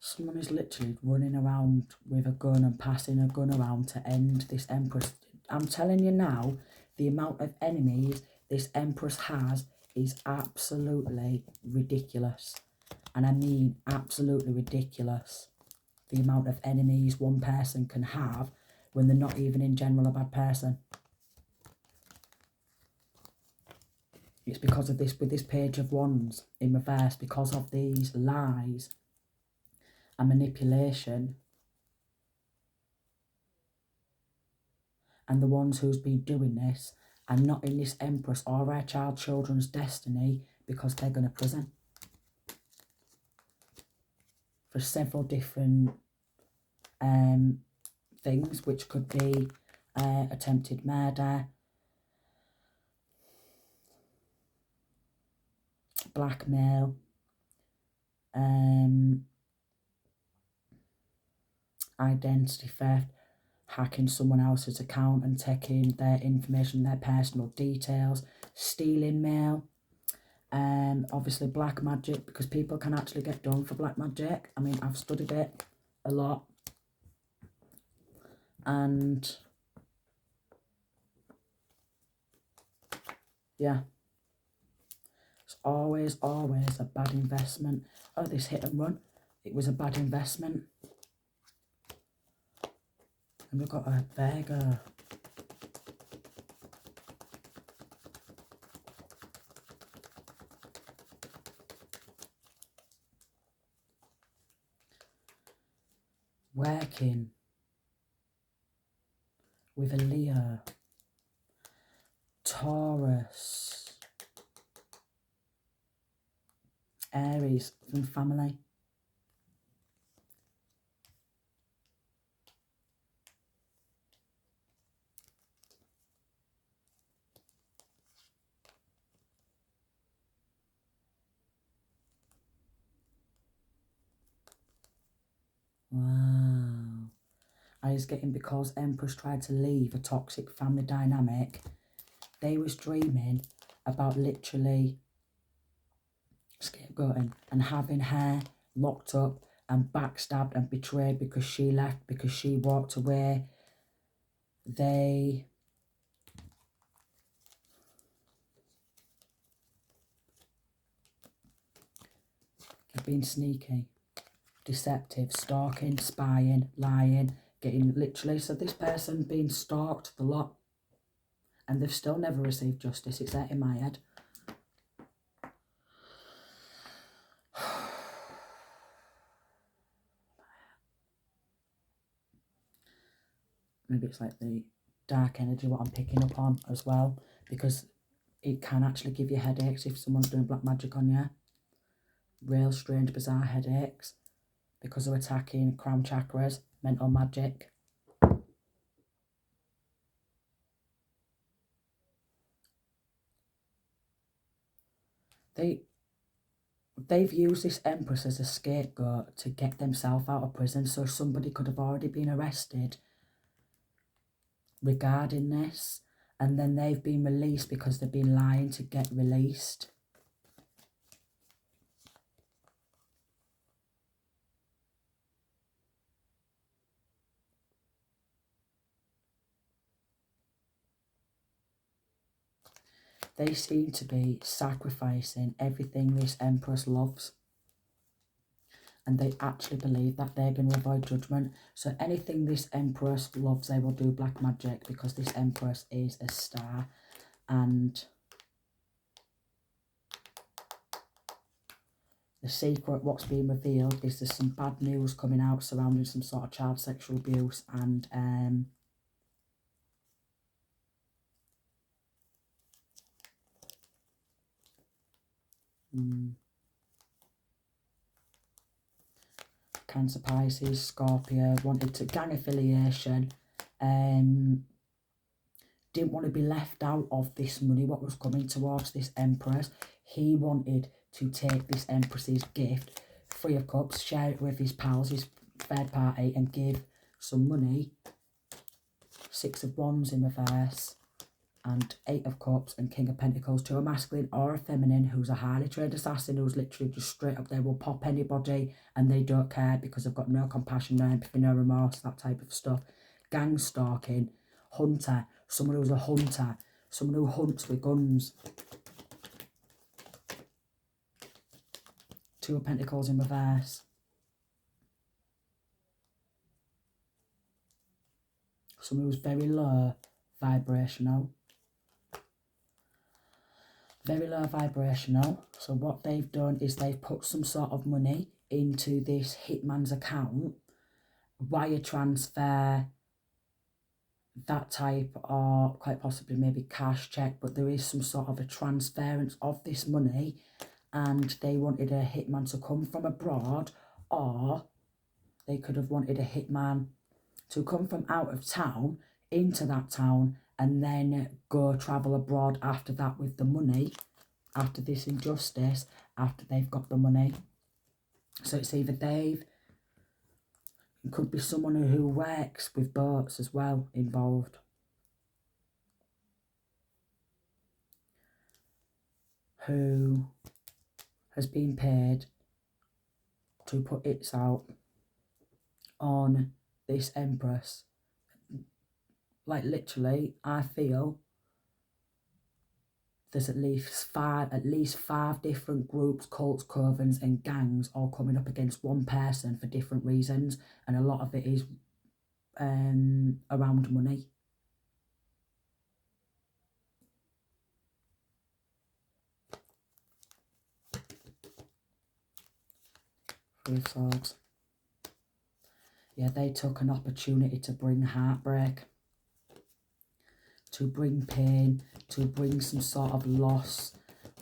[SPEAKER 1] Someone is literally running around with a gun and passing a gun around to end this Empress. I'm telling you now, the amount of enemies this Empress has is absolutely ridiculous. And I mean absolutely ridiculous. The amount of enemies one person can have when they're not even in general a bad person. It's because of this, with this Page of Wands in reverse, because of these lies and manipulation. And the ones who's been doing this are not in this Empress or her children's destiny, because they're going to prison. For several different things, which could be attempted murder, blackmail, identity theft, hacking someone else's account and taking their information, their personal details, stealing mail, obviously black magic, because people can actually get done for black magic. I mean, I've studied it a lot, and yeah, it's always a bad investment. Oh, this hit and run, it was a bad investment. And we've got a Virgo. Working with a Leo, Taurus, Aries from family. Wow. I was getting, because Empress tried to leave a toxic family dynamic, they was dreaming about literally scapegoating and having her locked up and backstabbed and betrayed because she left, because she walked away. They have been sneaky, deceptive, stalking, spying, lying, getting literally, so this person being stalked the lot, and they've still never received justice. It's there in my head. Maybe it's like the dark energy, what I'm picking up on as well, because it can actually give you headaches if someone's doing black magic on you. Real strange, bizarre headaches because they're attacking crown chakras, mental magic. They've used this Empress as a scapegoat to get themselves out of prison, so somebody could have already been arrested regarding this, and then they've been released because they've been lying to get released. They seem to be sacrificing everything this Empress loves. And they actually believe that they're going to avoid judgment. So anything this Empress loves, they will do black magic, because this Empress is a star. And the secret, what's being revealed, is there's some bad news coming out surrounding some sort of child sexual abuse and Cancer, Pisces, Scorpio, wanted to gang affiliation, didn't want to be left out of this money, what was coming towards this Empress. He wanted to take this Empress's gift, 3 of Cups, share it with his pals, his third party, and give some money. 6 of Wands in reverse, and 8 of Cups and King of Pentacles, to a masculine or a feminine who's a highly trained assassin, who's literally just straight up there, will pop anybody and they don't care because they've got no compassion, no empathy, no remorse, that type of stuff. Gang stalking, hunter, someone who's a hunter, someone who hunts with guns. 2 of Pentacles in reverse. Someone who's very low vibrational. Very low vibrational. So what they've done is they've put some sort of money into this hitman's account, wire transfer, that type, or quite possibly maybe cash check, but there is some sort of a transference of this money, and they wanted a hitman to come from abroad, or they could have wanted a hitman to come from out of town into that town and then go travel abroad after that with the money, after this injustice, after they've got the money. So it's either it could be someone who works with boats as well involved. Who has been paid to put its out on this Empress. Like literally, I feel there's at least five different groups, cults, covens and gangs all coming up against one person for different reasons, and a lot of it is around money. Three of Swords. Yeah, they took an opportunity to bring heartbreak, to bring pain, to bring some sort of loss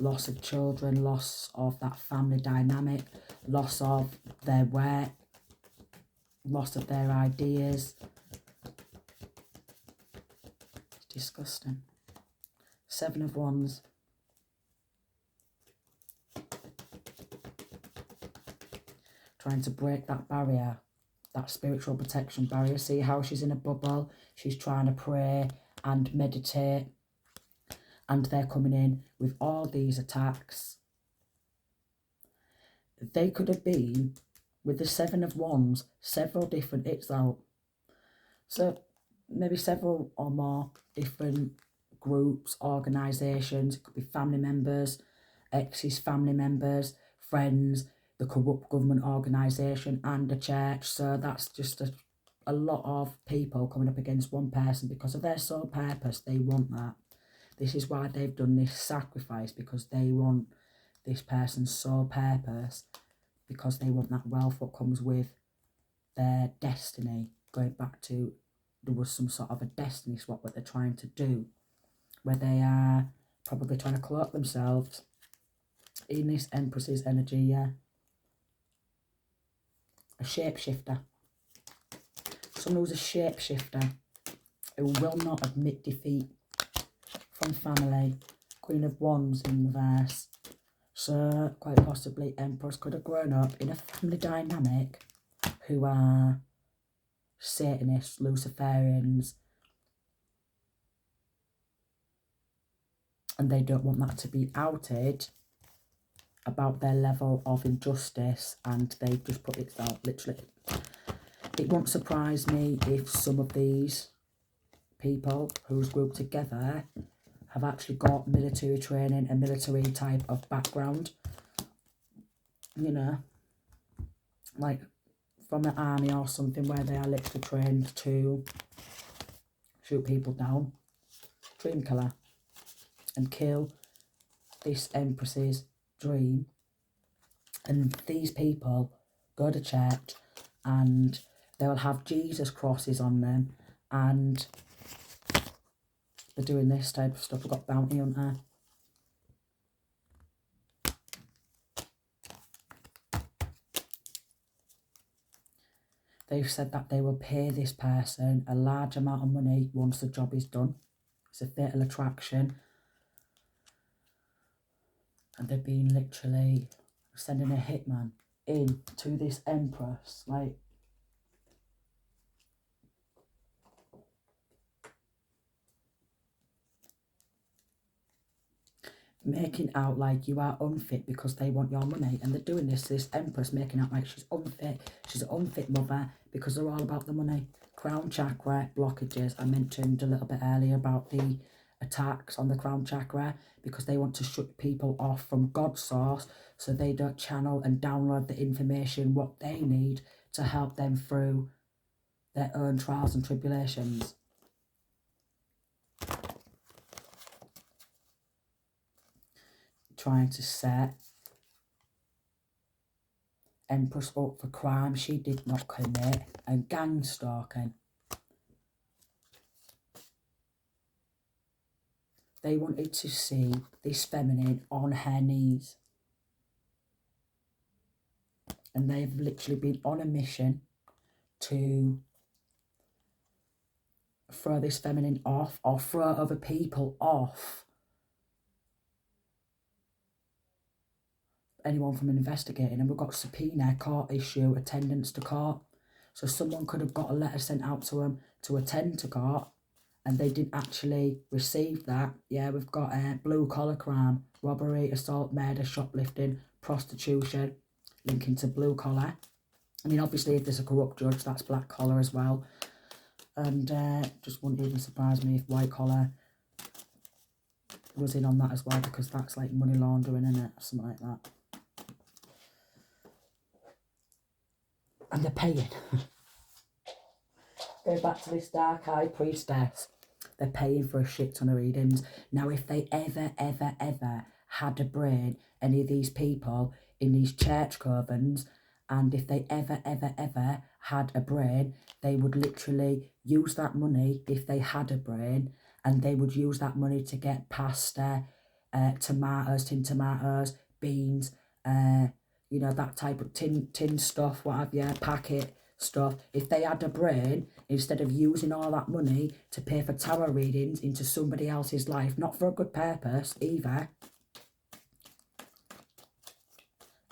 [SPEAKER 1] of children, loss of that family dynamic, loss of their work, loss of their ideas. It's disgusting. 7 of Wands. Trying to break that barrier, that spiritual protection barrier. See how she's in a bubble? She's trying to pray and meditate, and they're coming in with all these attacks. They could have been, with the 7 of Wands, several different hits out. So maybe several or more different groups, organisations. It could be family members, exes, family members, friends, the corrupt government organisation and the church. So that's just a lot of people coming up against one person because of their sole purpose. They want that. This is why they've done this sacrifice, because they want this person's sole purpose, because they want that wealth what comes with their destiny. Going back to, there was some sort of a destiny swap what they're trying to do, where they are probably trying to cloak themselves in this Empress's energy, yeah. A shapeshifter. Someone who's a shapeshifter, who will not admit defeat from family. Queen of Wands in reverse. So, quite possibly, Empress could have grown up in a family dynamic who are Satanists, Luciferians, and they don't want that to be outed about their level of injustice, and they just put it out, literally. It won't surprise me if some of these people who's grouped together have actually got military training, a military type of background. You know, like from the army or something, where they are literally trained to shoot people down, dream killer, and kill this Empress's dream. And these people go to church and they'll have Jesus crosses on them, and they're doing this type of stuff. We've got bounty hunter. They've said that they will pay this person a large amount of money once the job is done. It's a fatal attraction. And they've been literally sending a hitman in to this Empress. Like, making out like you are unfit because they want your money. And they're doing this Empress, making out like she's unfit. She's an unfit mother because they're all about the money. Crown chakra blockages. I mentioned a little bit earlier about the attacks on the crown chakra, because they want to shut people off from God's source so they don't channel and download the information what they need to help them through their own trials and tribulations. Trying to set Empress up for crime she did not commit, and gang stalking. They wanted to see this feminine on her knees. And they've literally been on a mission to throw this feminine off, or throw other people off. Anyone from investigating. And we've got subpoena, court issue, attendance to court. So someone could have got a letter sent out to them to attend to court, and they didn't actually receive that. Yeah, we've got blue collar crime, robbery, assault, murder, shoplifting, prostitution, linking to blue collar. I mean, obviously, if there's a corrupt judge, that's black collar as well. And just wouldn't even surprise me if white collar was in on that as well, because that's like money laundering, isn't it? Something like that. And they're paying. Go back to this dark high priestess. They're paying for a shit ton of readings. Now, if they ever had a brain, any of these people in these church covens, and if they ever had a brain, they would literally use that money, if they had a brain, and they would use that money to get pasta, tomatoes, tin tomatoes, beans, you know, that type of tin stuff, what have you, packet stuff. If they had a brain, instead of using all that money to pay for tarot readings into somebody else's life, not for a good purpose either,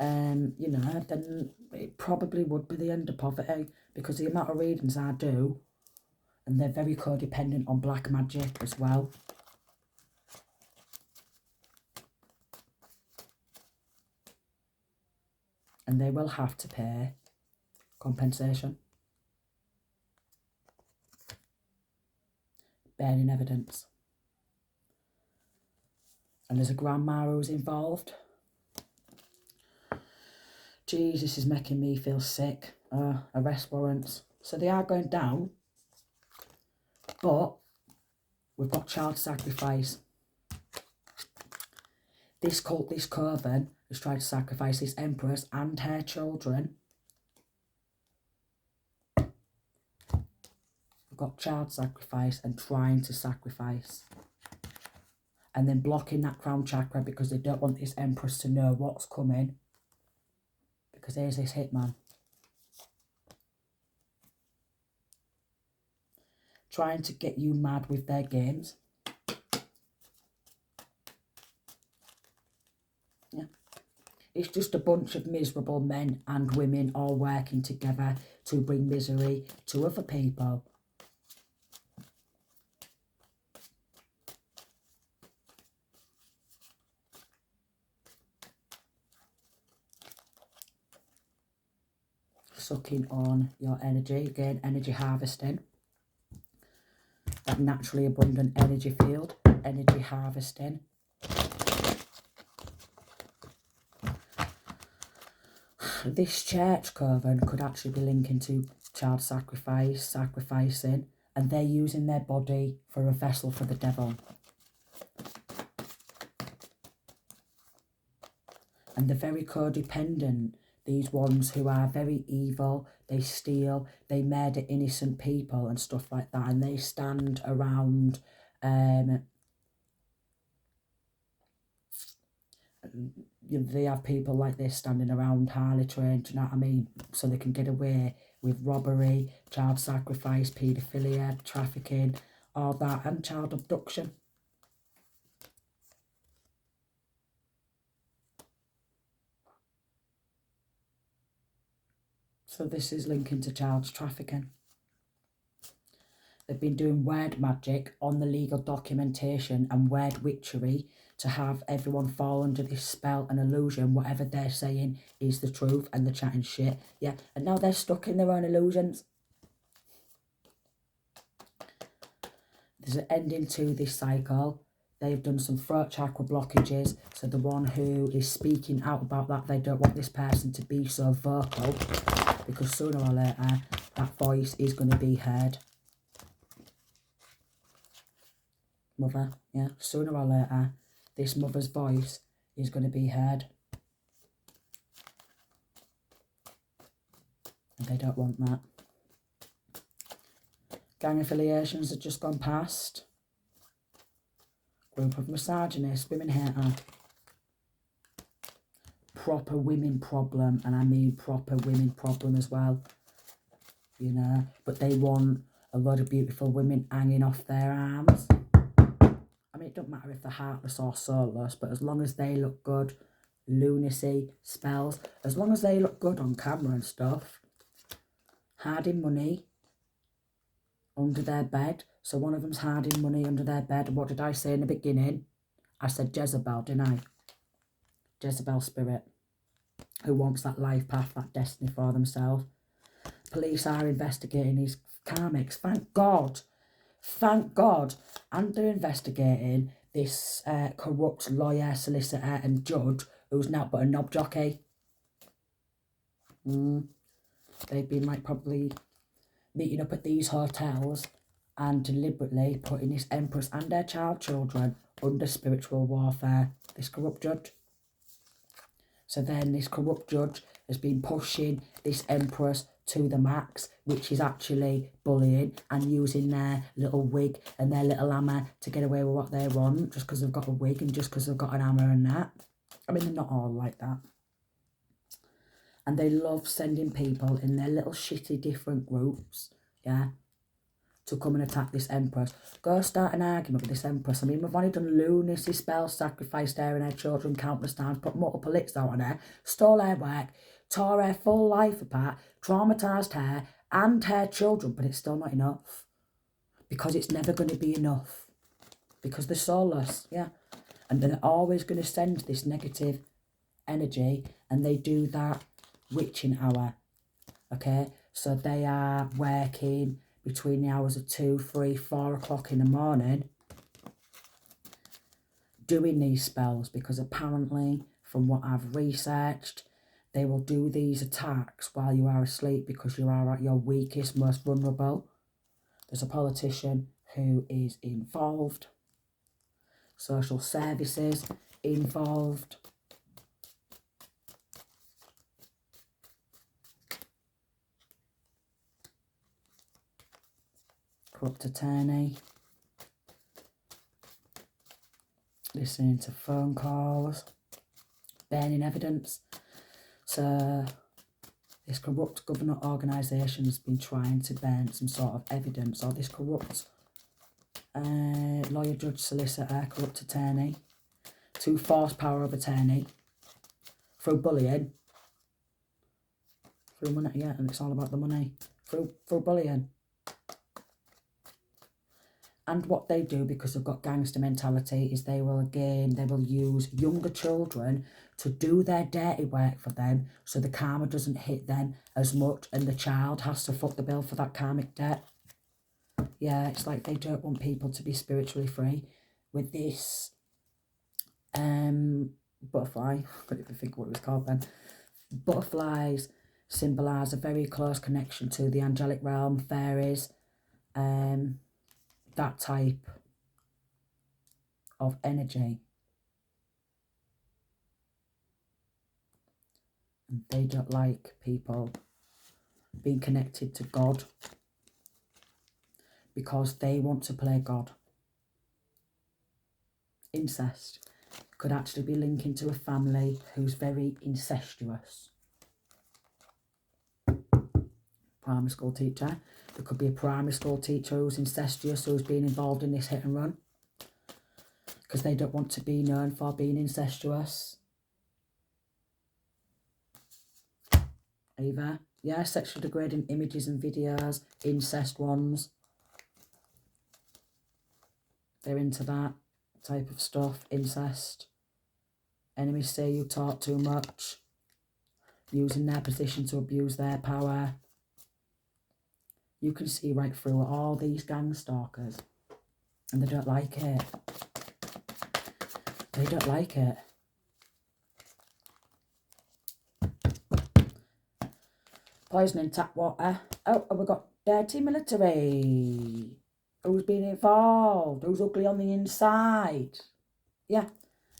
[SPEAKER 1] you know, then it probably would be the end of poverty, because the amount of readings I do, and they're very codependent on black magic as well. And they will have to pay compensation. Bearing evidence. And there's a grandma who's involved. Jeez, this is making me feel sick. Arrest warrants. So they are going down. But we've got child sacrifice. This cult, this coven, has tried to sacrifice this Empress and her children. We've got child sacrifice and trying to sacrifice. And then blocking that crown chakra because they don't want this Empress to know what's coming. Because there's this hitman. Trying to get you mad with their games. Yeah. It's just a bunch of miserable men and women all working together to bring misery to other people. Sucking on your energy, again, energy harvesting. That naturally abundant energy field. energy harvesting. This church coven could actually be linking to child sacrifice, sacrificing, and they're using their body for a vessel for the devil. And they're very codependent. These ones who are very evil, they steal, they murder innocent people and stuff like that. And they stand around, they have people like this standing around harlotry, do you know what I mean? So they can get away with robbery, child sacrifice, paedophilia, trafficking, all that, and child abduction. So this is linking to child trafficking. They've been doing word magic on the legal documentation and word witchery to have everyone fall under this spell and illusion. Whatever they're saying is the truth, and they're chatting shit. Yeah, and now they're stuck in their own illusions. There's an ending to this cycle. They've done some throat chakra blockages. So the one who is speaking out about that, they don't want this person to be so vocal, because sooner or later that voice is going to be heard. Mother, yeah, sooner or later this mother's voice is going to be heard. And they don't want that. Gang affiliations have just gone past. Group of misogynists, women hater. Proper women problem, and I mean proper women problem as well. You know, but they want a lot of beautiful women hanging off their arms. I mean, it doesn't matter if they're heartless or soulless, but as long as they look good, lunacy, spells, as long as they look good on camera and stuff, hiding money under their bed. So one of them's hiding money under their bed. What did I say in the beginning? I said Jezebel, didn't I? Jezebel spirit, who wants that life path, that destiny for themselves. Police are investigating these karmics. Thank God. Thank God. And they're investigating this corrupt lawyer, solicitor and judge who's now but a knob jockey. They've been like probably meeting up at these hotels and deliberately putting this empress and their children under spiritual warfare. This corrupt judge. So then this corrupt judge has been pushing this empress to the max, which is actually bullying and using their little wig and their little hammer to get away with what they want, just because they've got a wig and just because they've got an hammer and that. I mean, they're not all like that. And they love sending people in their little shitty different groups, yeah, to come and attack this empress. Go start an argument with this empress. I mean, we've only done lunacy spells, sacrificed her and her children countless times, put multiple licks out on her, stole her work, tore her full life apart, traumatised her and her children, but it's still not enough. Because it's never going to be enough. Because they're soulless, yeah. And they're always going to send this negative energy, and they do that witching hour, okay? So they are working between the hours of 2, 3, 4 o'clock in the morning doing these spells, because apparently, from what I've researched, they will do these attacks while you are asleep because you are at your weakest, most vulnerable. There's a politician who is involved. Social services involved. Corrupt attorney. Listening to phone calls. Burning evidence. So this corrupt government organisation has been trying to burn some sort of evidence, or this corrupt lawyer, judge, solicitor, corrupt attorney, to force power of attorney through bullying, through money, yeah, and it's all about the money, through bullying. And what they do, because they've got gangster mentality, is they will use younger children to do their dirty work for them, so the karma doesn't hit them as much and the child has to foot the bill for that karmic debt. Yeah, it's like they don't want people to be spiritually free. with this butterfly. I couldn't even think what it was called then. Butterflies symbolise a very close connection to the angelic realm, fairies, that type of energy. And they don't like people being connected to God because they want to play God. Incest could actually be linking to a family who's very incestuous. Primary school teacher. There could be a primary school teacher who's incestuous, who's been involved in this hit and run because they don't want to be known for being incestuous. Either, yeah, sexually degrading images and videos, incest ones. They're into that type of stuff, incest. Enemies say you talk too much, using their position to abuse their power. You can see right through all these gang stalkers, and they don't like it. They don't like it. Poisoning tap water. Oh, and we've got dirty military. Who's been involved? Who's ugly on the inside? Yeah.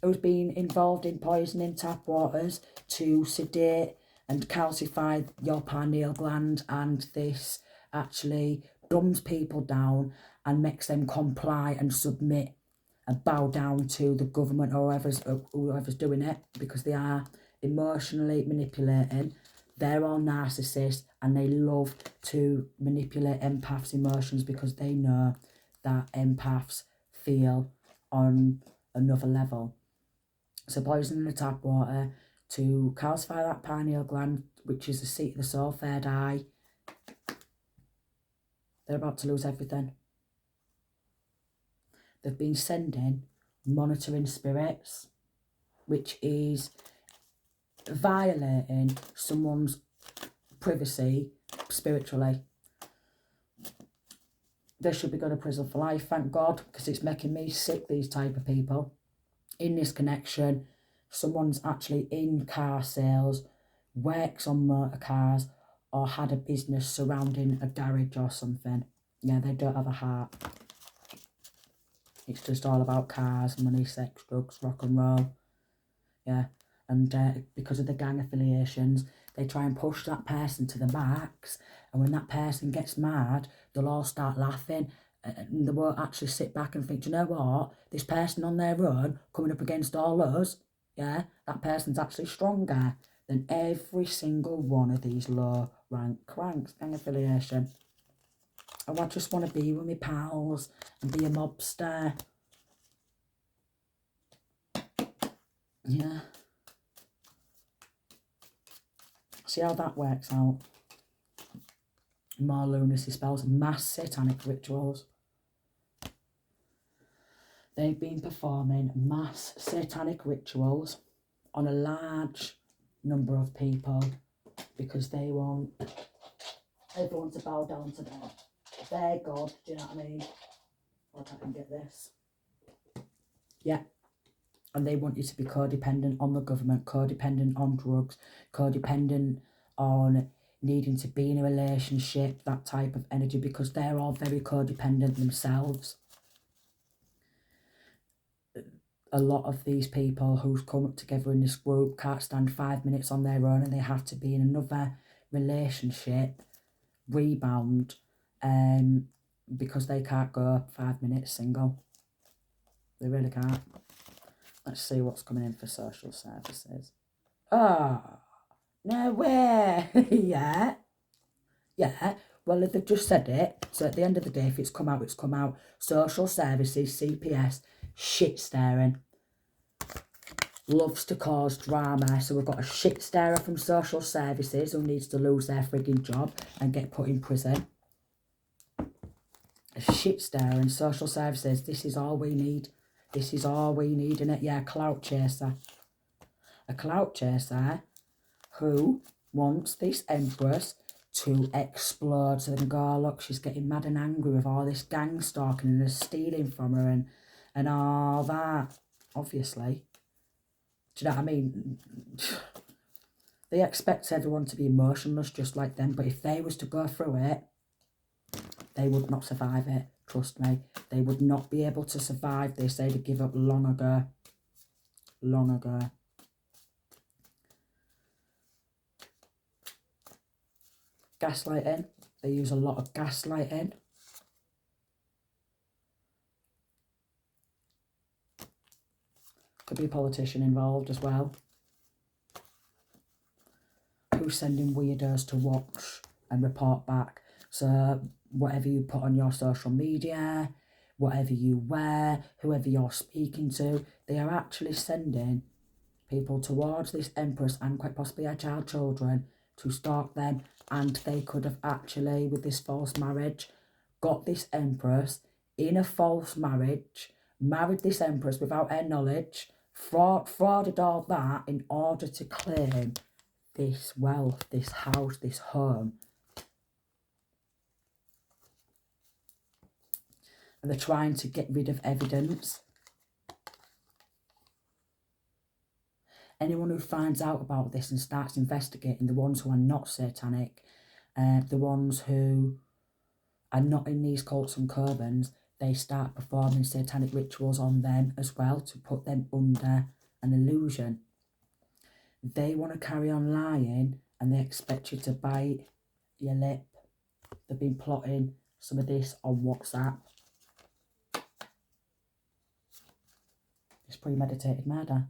[SPEAKER 1] Who's been involved in poisoning tap waters to sedate and calcify your pineal gland, and this actually dumbs people down and makes them comply and submit and bow down to the government or whoever's doing it, because they are emotionally manipulating. They're all narcissists and they love to manipulate empaths' emotions because they know that empaths feel on another level. So poisoning the tap water to calcify that pineal gland, which is the seat of the soul, third eye. They're about to lose everything. They've been sending monitoring spirits, which is violating someone's privacy spiritually. They should be going to prison for life, thank God, because it's making me sick, these type of people. In this connection, someone's actually in car sales, works on motor cars, or had a business surrounding a garage or something. Yeah, they don't have a heart. It's just all about cars, money, sex, drugs, rock and roll. Yeah. And because of the gang affiliations, they try and push that person to the max. And when that person gets mad, they'll all start laughing. And they won't actually sit back and think, do you know what? This person on their own, coming up against all us, yeah, that person's actually stronger than every single one of these low-rank cranks, gang affiliation. Oh, I just want to be with my pals and be a mobster. Yeah. See how that works out. More lunacy spells, mass satanic rituals. They've been performing mass satanic rituals on a large number of people because they want everyone to bow down to their God. Do you know what I mean? I can't get this. Yeah. And they want you to be codependent on the government, codependent on drugs, codependent on needing to be in a relationship, that type of energy, because they're all very codependent themselves. A lot of these people who've come up together in this group can't stand 5 minutes on their own, and they have to be in another relationship, rebound, because they can't go 5 minutes single. They really can't. Let's see what's coming in for social services. Oh, no way. Yeah. Yeah. Well, they've just said it. So at the end of the day, if it's come out, it's come out. Social services, CPS, shit staring. Loves to cause drama. So we've got a shit starer from social services who needs to lose their frigging job and get put in prison. A shit starer in social services. This is all we need. This is all we need, innit? Yeah, clout chaser. A clout chaser who wants this empress to explode. So they can go, oh, look, she's getting mad and angry with all this gang stalking and stealing from her and all that, obviously. Do you know what I mean? They expect everyone to be emotionless just like them, but if they was to go through it, they would not survive it. Trust me. They would not be able to survive this. They'd have given up long ago. Long ago. Gaslighting. They use a lot of gaslighting. Could be a politician involved as well. Who's sending weirdos to watch and report back? So whatever you put on your social media, whatever you wear, whoever you're speaking to, they are actually sending people towards this empress and quite possibly her children to stalk them. And they could have actually, with this false marriage, got this empress in a false marriage, married this empress without her knowledge, frauded all that in order to claim this wealth, this house, this home. And they're trying to get rid of evidence. Anyone who finds out about this and starts investigating, the ones who are not satanic, the ones who are not in these cults and covens, they start performing satanic rituals on them as well to put them under an illusion. They want to carry on lying and they expect you to bite your lip. They've been plotting some of this on WhatsApp. It's premeditated murder.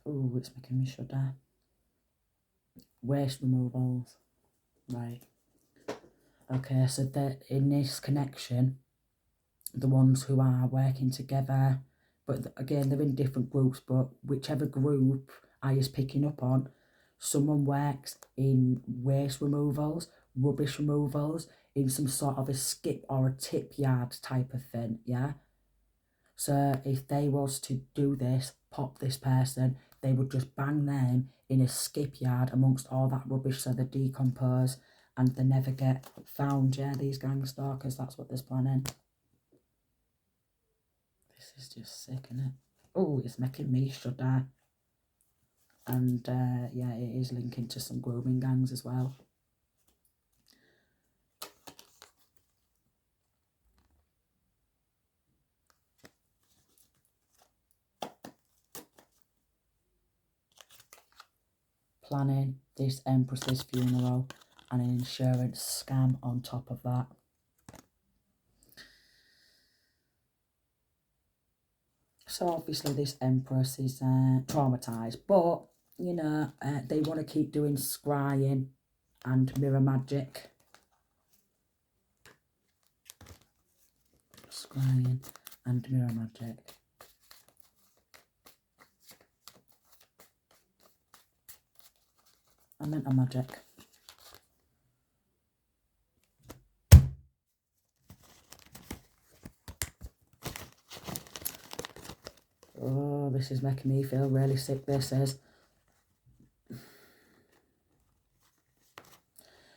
[SPEAKER 1] Ooh, it's making me shudder. Waste removals. Right. Okay, so that in this connection, the ones who are working together, but again, they're in different groups, but whichever group I is picking up on, someone works in waste removals, rubbish removals, in some sort of a skip or a tip yard type of thing, yeah? So if they was to do this, pop this person, they would just bang them in a skip yard amongst all that rubbish so they decompose and they never get found, yeah, these gang stalkers, that's what they're planning. This is just sick, isn't it? Oh, it's making me shudder. And yeah, it is linking to some grooming gangs as well. Planning this empress's funeral and an insurance scam on top of that. So obviously this empress is traumatised, but, you know, they want to keep doing scrying and mirror magic. Scrying and mirror magic. I meant a magic. Oh, this is making me feel really sick, this is.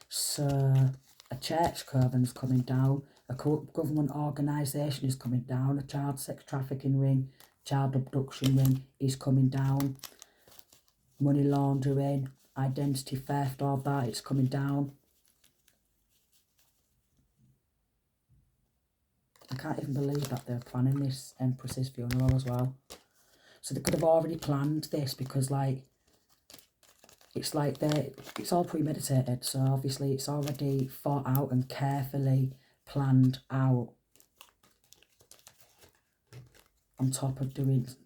[SPEAKER 1] So, a church coven's coming down, a government organisation is coming down, a child sex trafficking ring, child abduction ring is coming down, money laundering, identity theft, all that, it's coming down. I can't even believe that they're planning this empress's funeral as well. So they could have already planned this because, like, it's like it's all premeditated. So obviously it's already thought out and carefully planned out. On top of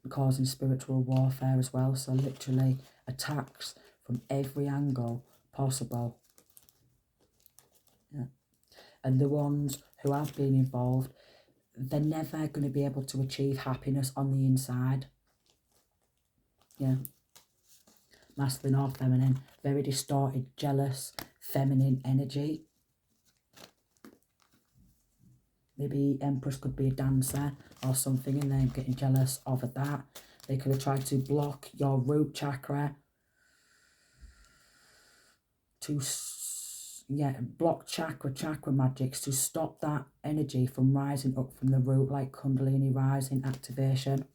[SPEAKER 1] causing spiritual warfare as well. So literally attacks from every angle possible. Yeah. And the ones who have been involved, they're never going to be able to achieve happiness on the inside. Yeah. Masculine or feminine. Very distorted, jealous, feminine energy. Maybe Empress could be a dancer or something and then getting jealous of that. They could have tried to block your root chakra to block chakra magics, to stop that energy from rising up from the root, like Kundalini rising activation.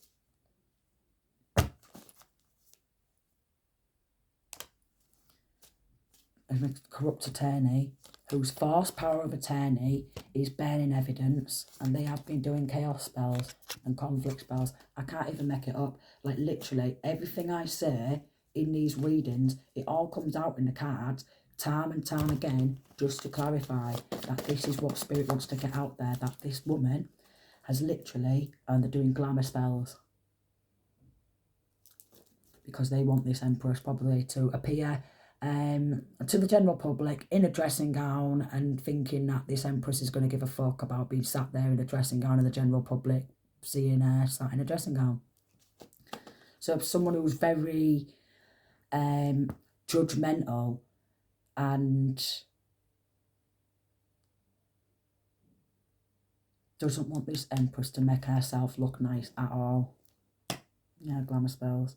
[SPEAKER 1] And a corrupt attorney whose false power of attorney is bearing evidence, and they have been doing chaos spells and conflict spells. I can't even make it up. Like, literally everything I say in these readings, it all comes out in the cards time and time again, just to clarify that this is what Spirit wants to get out there, that this woman has literally, and they're doing glamour spells because they want this Empress probably to appear to the general public in a dressing gown, and thinking that this Empress is going to give a fuck about being sat there in a dressing gown and the general public seeing her sat in a dressing gown. So someone who's very judgmental and doesn't want this Empress to make herself look nice at all. Yeah, glamour spells.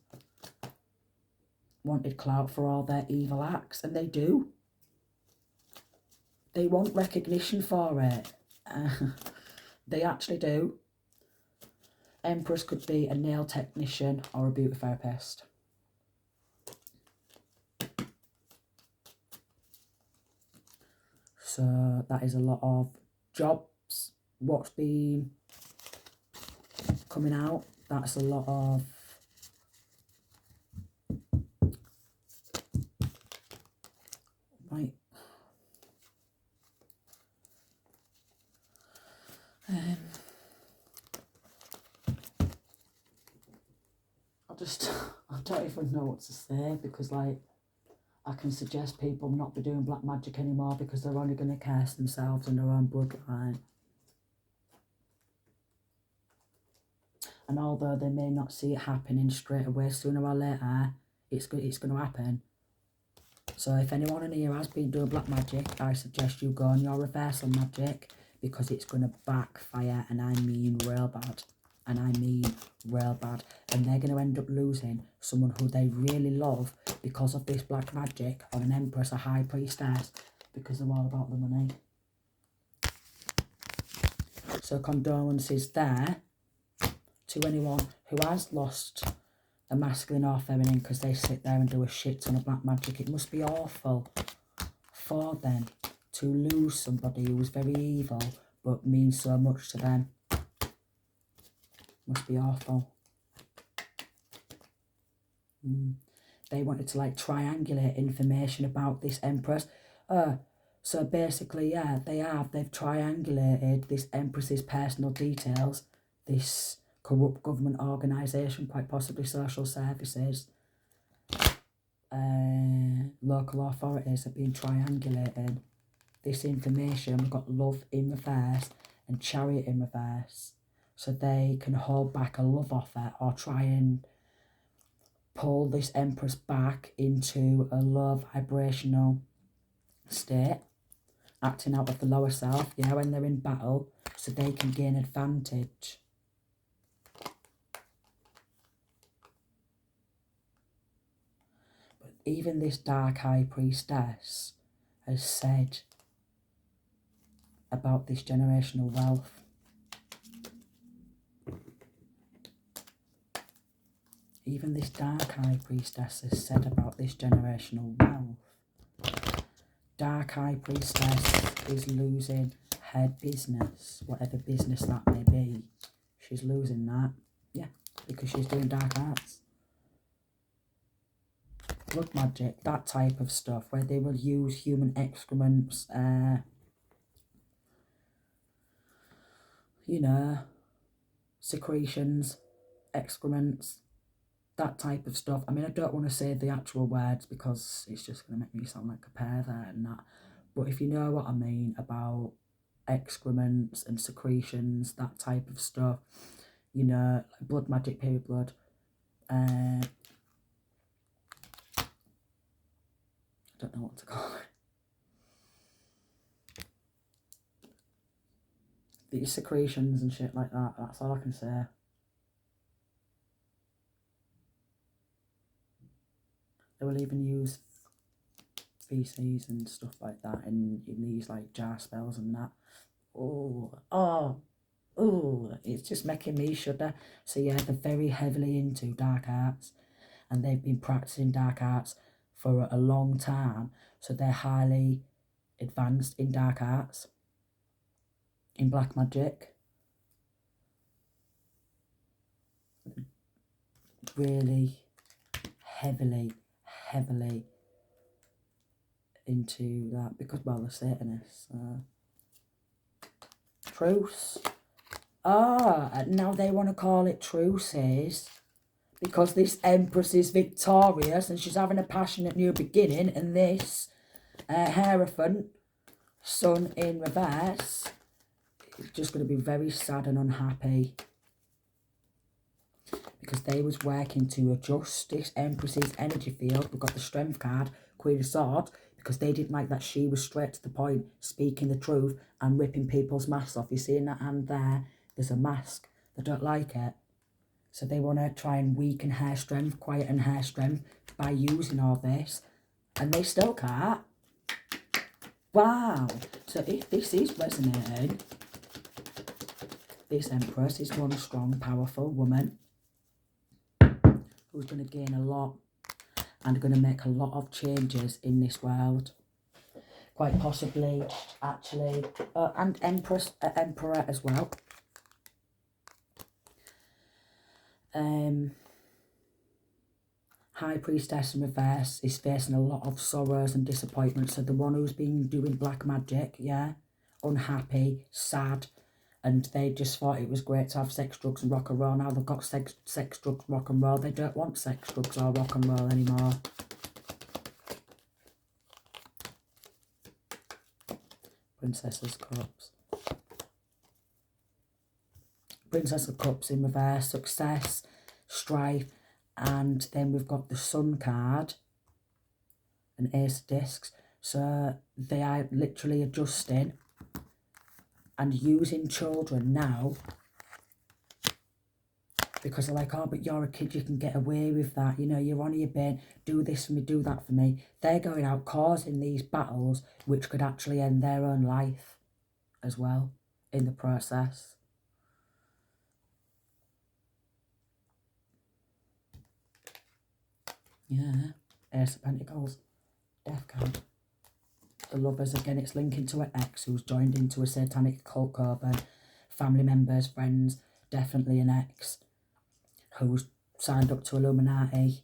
[SPEAKER 1] Wanted clout for all their evil acts, and they do. They want recognition for it. They actually do. Empress could be a nail technician or a beauty therapist. So that is a lot of jobs. What's been coming out, that's a lot of right. I don't even know what to say, because like I can suggest people not be doing black magic anymore because they're only going to curse themselves and their own bloodline. And although they may not see it happening straight away, sooner or later, it's going to happen. So if anyone in here has been doing black magic, I suggest you go on your reversal magic, because it's going to backfire, and I mean real bad. And I mean real bad. And they're going to end up losing someone who they really love because of this black magic on an Empress, a High Priestess, because they're all about the money. So condolences there to anyone who has lost a masculine or feminine because they sit there and do a shit ton of black magic. It must be awful for them to lose somebody who was very evil but means so much to them. Must be awful. They wanted to like triangulate information about this Empress. So basically, yeah, they've triangulated this Empress's personal details, this corrupt government organisation, quite possibly social services, local authorities have been triangulating this information. We've got Love in reverse and Chariot in reverse, so they can hold back a love offer or try and pull this Empress back into a low vibrational state, acting out of the lower self, yeah, when they're in battle, so they can gain advantage. But even this Dark High Priestess has said about this generational wealth. Even this Dark High Priestess has said about this generational wealth. Dark High Priestess is losing her business, whatever business that may be. She's losing that, yeah, because she's doing dark arts. Blood magic, that type of stuff, where they will use human excrements, you know, secretions, excrements, that type of stuff. I mean, I don't want to say the actual words because it's just going to make me sound like a pervert and that. But if you know what I mean about excrements and secretions, that type of stuff, you know, like blood magic, period blood. I don't know what to call it. These secretions and shit like that, that's all I can say. They will even use feces and stuff like that in these like jar spells and that. Oh, it's just making me shudder. So yeah, they're very heavily into dark arts, and they've been practicing dark arts for a long time. So they're highly advanced in dark arts, in black magic. Really heavily into that because, well, the Satanists. Truce. Now they want to call it truces because this Empress is victorious and she's having a passionate new beginning, and this Hierophant, Sun in reverse, is just going to be very sad and unhappy because they was working to adjust this Empress's energy field. We've got the Strength card, Queen of Swords, because they didn't like that she was straight to the point, speaking the truth and ripping people's masks off. You see in that hand there's a mask. They don't like it. So they want to try and weaken her strength, quieten her strength by using all this. And they still can't. Wow. So if this is resonating, this Empress is one strong, powerful woman who's going to gain a lot and going to make a lot of changes in this world. Quite possibly, actually, and Emperor as well. High Priestess in reverse is facing a lot of sorrows and disappointments. So the one who's been doing black magic, yeah, unhappy, sad, and they just thought it was great to have sex, drugs and rock and roll. Now they've got sex, drugs, rock and roll. They don't want sex, drugs or rock and roll anymore. Princess of Cups. Princess of Cups in reverse, success, strife, and then we've got the Sun card and Ace of Discs. So they are literally adjusting and using children now because they're like, oh, but you're a kid, you can get away with that. You know, you're on your bin, do this for me, do that for me. They're going out causing these battles which could actually end their own life as well in the process. Yeah, Ace of Pentacles, Death card. The Lovers, again, it's linking to an ex who's joined into a satanic cult coven. Family members, friends, definitely an ex who's signed up to Illuminati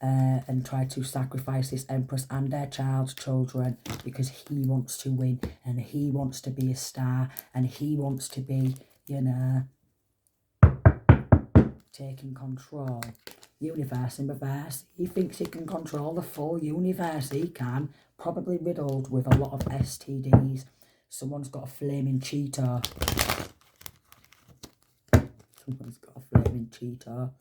[SPEAKER 1] and tried to sacrifice this Empress and their child's children because he wants to win and he wants to be a star and he wants to be, you know, taking control. Universe in reverse. He thinks he can control the full universe. He can. Probably riddled with a lot of STDs. Someone's got a flaming cheetah. Someone's got a flaming cheetah.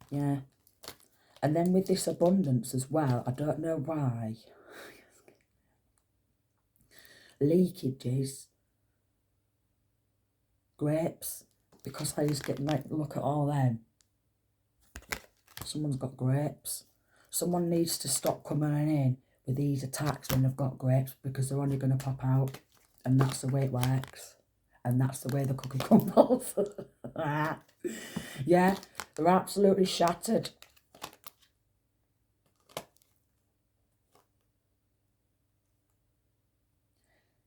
[SPEAKER 1] Yeah. And then with this abundance as well, I don't know why. Leakages. Grapes, because I just get like, look at all them. Someone's got grapes. Someone needs to stop coming in with these attacks when they've got grapes because they're only going to pop out, and that's the way it works, and that's the way the cookie crumbles. Yeah, they're absolutely shattered.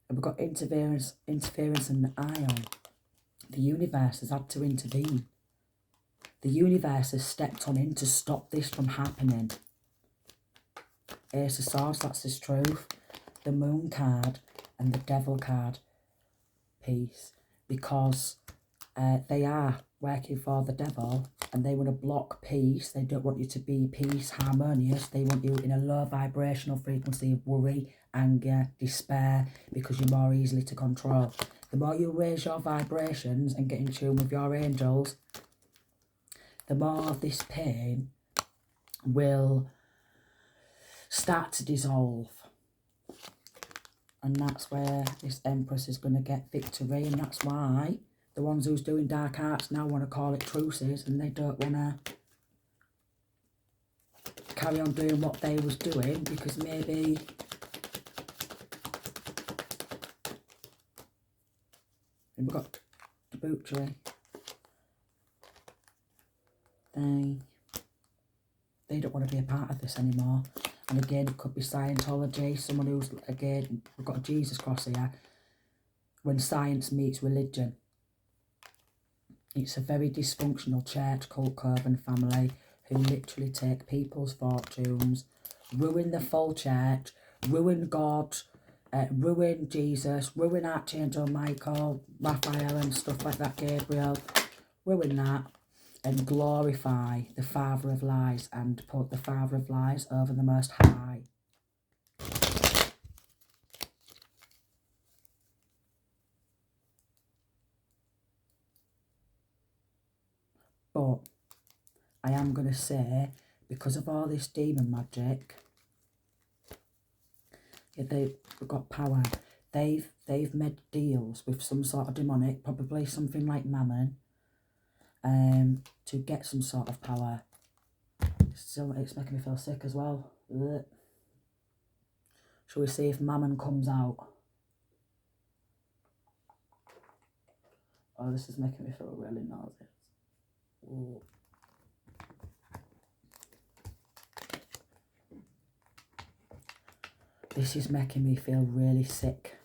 [SPEAKER 1] And we've got interference in the ion. The universe has had to intervene. The universe has stepped on in to stop this from happening. Ace of Swords, that's his truth. The Moon card and the Devil card piece. Because they are working for the devil and they want to block peace. They don't want you to be peace, harmonious. They want you in a low vibrational frequency of worry, anger, despair, because you're more easily to control. The more you raise your vibrations and get in tune with your angels, the more of this pain will start to dissolve. And that's where this Empress is going to get victory. And that's why The ones who's doing dark arts now want to call it truces, and they don't want to carry on doing what they was doing because maybe we've got debauchery. They don't want to be a part of this anymore. And again, it could be Scientology, someone who's, again, we've got a Jesus cross here. When science meets religion. It's a very dysfunctional church, cult, Coven family who literally take people's fortunes, ruin the full church, ruin God, ruin Jesus, ruin Archangel Michael, Raphael and stuff like that, Gabriel, ruin that, and glorify the father of lies and put the father of lies over the Most High. But I am going to say, because of all this demon magic, they've got power. They've made deals with some sort of demonic, probably something like Mammon, to get some sort of power. Still, it's making me feel sick as well. Ugh. Shall we see if Mammon comes out? Oh, this is making me feel really nauseous. Ooh. This is making me feel really sick.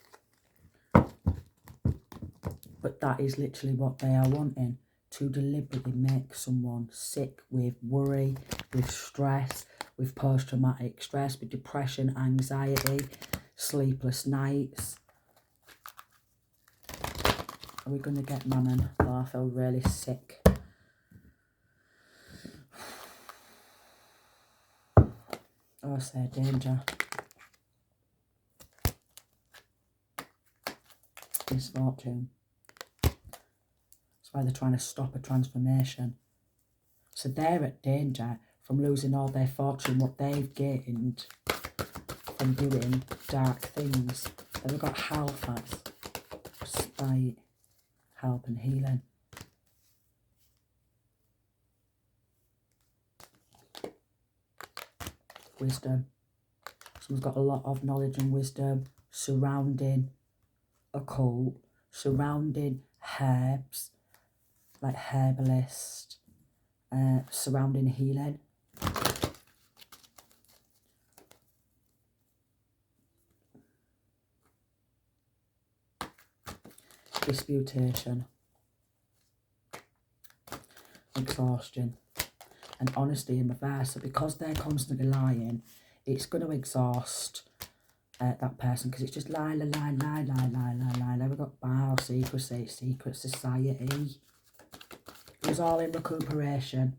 [SPEAKER 1] But that is literally what they are wanting. To deliberately make someone sick with worry, with stress, with post-traumatic stress, with depression, anxiety, sleepless nights. Are we going to get Mammon? Oh, I feel really sick. Oh, I say danger. Misfortune. That's why they're trying to stop a transformation. So they're at danger from losing all their fortune, what they've gained from doing dark things. Then we've got health as spite, help and healing. Wisdom. Someone's got a lot of knowledge and wisdom surrounding occult, surrounding herbs, like herbalist, surrounding healing. Disputation. Exhaustion. And honesty in reverse. So because they're constantly lying, it's going to exhaust that person, because it's just lie. We've got bar, secrecy, secret society. It was all in recuperation.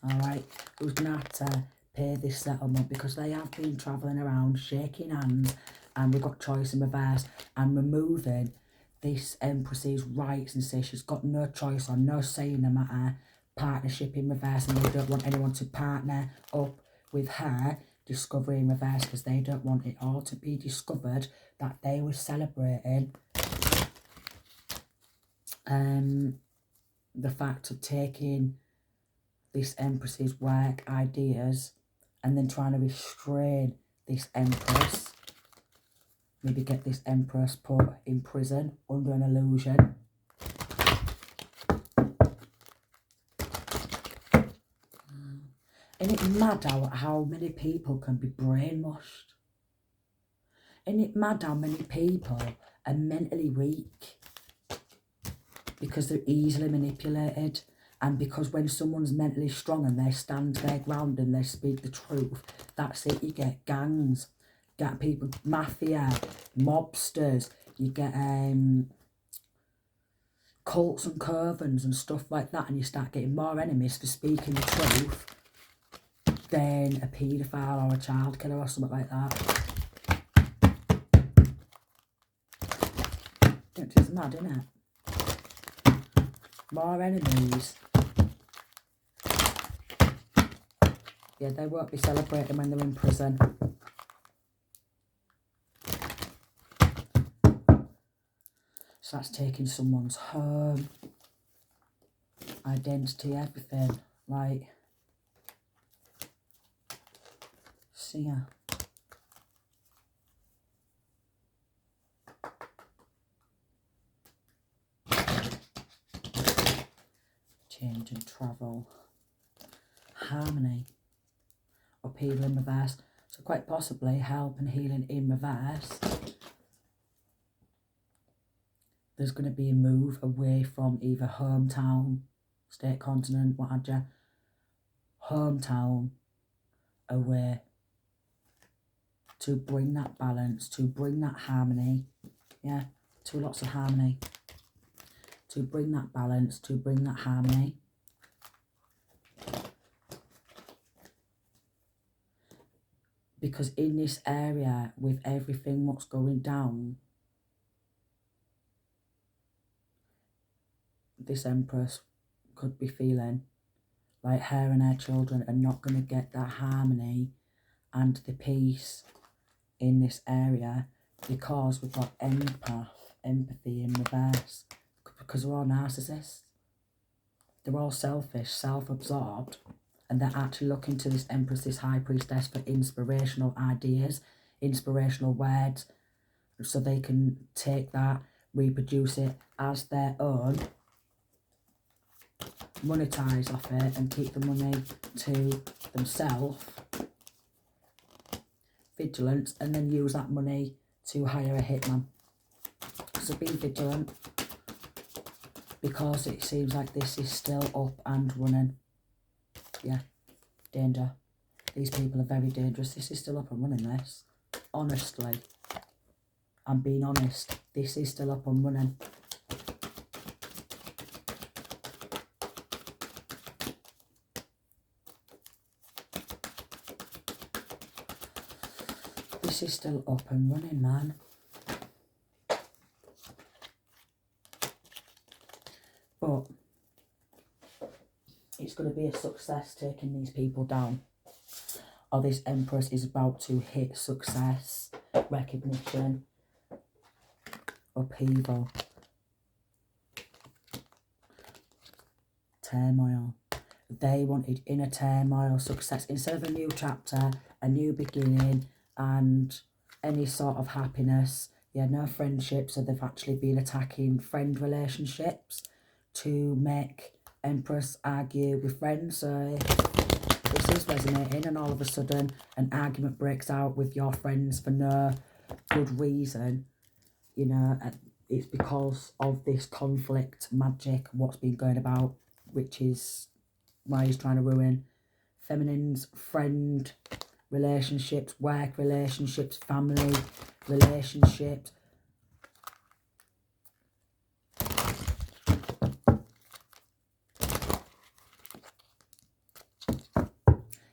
[SPEAKER 1] Alright, who's going to have to pay this settlement, because they have been travelling around shaking hands, and we've got choice in reverse, and removing this Empress's rights and say she's got no choice or no say in the matter. Partnership in reverse, and they don't want anyone to partner up with her. Discovery in reverse, because they don't want it all to be discovered that they were celebrating the fact of taking this Empress's work, ideas, and then trying to restrain this Empress. Maybe get this Empress put in prison under an illusion. Isn't it mad how many people can be brainwashed? Isn't it mad how many people are mentally weak? Because they're easily manipulated. And because when someone's mentally strong and they stand their ground and they speak the truth, that's it. You get gangs, get people, mafia, mobsters, you get cults and covens and stuff like that, and you start getting more enemies for speaking the truth than a paedophile or a child killer or something like that. It's mad, isn't it? More enemies. Yeah, they won't be celebrating when they're in prison. So that's taking someone's home. identity, everything. Like, see ya. Change and travel. Harmony. Upheaval in reverse. So quite possibly help and healing in reverse. There's going to be a move away from either hometown, state, continent, what have you. Hometown away. To bring that balance, to bring that harmony. Yeah, lots of harmony. To bring that balance, to bring that harmony. Because in this area, with everything what's going down, this Empress could be feeling like her and her children are not going to get that harmony and the peace in this area, because we've got empathy in reverse, because we're all narcissists. They're all selfish, self-absorbed, and they're actually looking to this Empress, this High Priestess, for inspirational ideas, inspirational words, so they can take that, reproduce it as their own, monetize off it and keep the money to themselves, vigilance, and then use that money to hire a hitman. So be vigilant, because it seems like this is still up and running. Yeah, danger. These people are very dangerous. This is still up and running, this. Honestly. I'm being honest. This is still up and running. This is still up and running, man. But it's going to be a success taking these people down. Or this Empress is about to hit success, recognition, upheaval, turmoil. They wanted inner turmoil, success. Instead of a new chapter, a new beginning, and any sort of happiness. Yeah, no friendships, so they've actually been attacking friend relationships to make Empress argue with friends. So this is resonating, and all of a sudden an argument breaks out with your friends for no good reason, you know, it's because of this conflict magic, what's been going about, which is why he's trying to ruin feminine's friend relationships, work relationships, family relationships.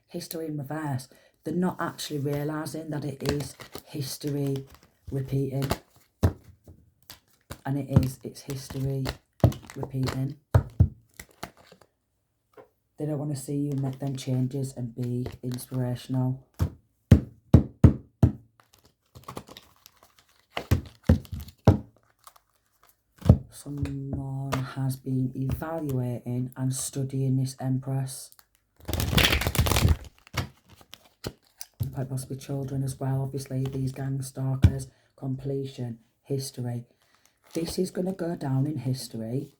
[SPEAKER 1] History in reverse. They're not actually realising that it is history repeating. And it's history repeating. They don't want to see you make them changes and be inspirational. Someone has been evaluating and studying this Empress. Quite possibly children as well, obviously, these gang stalkers. Completion, history. This is going to go down in history.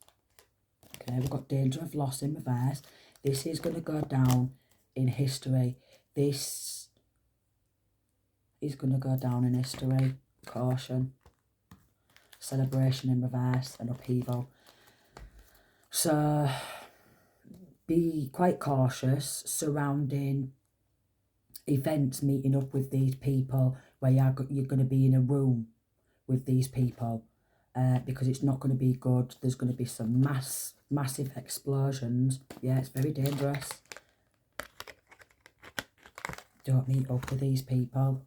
[SPEAKER 1] Okay, we've got danger of loss in reverse. This is going to go down in history. This is going to go down in history. Caution. Celebration in reverse and upheaval. So be quite cautious surrounding events, meeting up with these people where you're going to be in a room with these people, because it's not going to be good. There's going to be some massive explosions. Yeah, it's very dangerous. Don't meet up with these people.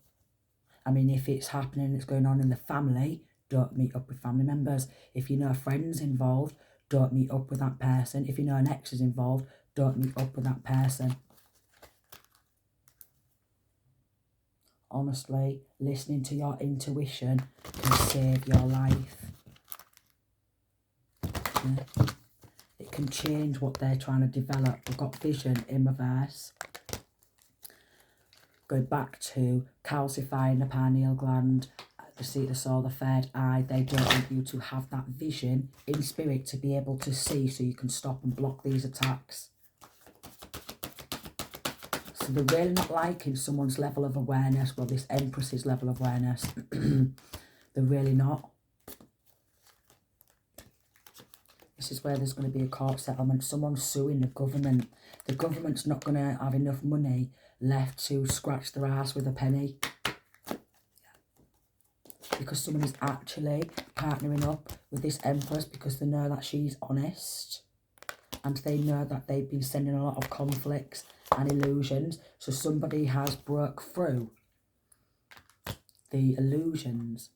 [SPEAKER 1] I mean, if it's happening, it's going on in the family, don't meet up with family members. If you know a friend's involved, don't meet up with that person. If you know an ex is involved, don't meet up with that person. Honestly, listening to your intuition can save your life. Yeah. It can change what they're trying to develop. We've got vision in reverse. Go back to calcifying the pineal gland, the seat of the soul, the third eye. They don't want you to have that vision in spirit to be able to see, so you can stop and block these attacks. So they're really not liking someone's level of awareness. Well, this Empress's level of awareness. They're really not. This is where there's going to be a court settlement. Someone's suing the government. The government's not going to have enough money left to scratch their ass with a penny. Because someone is actually partnering up with this Empress because they know that she's honest. And they know that they've been sending a lot of conflicts and illusions. So somebody has broke through the illusions.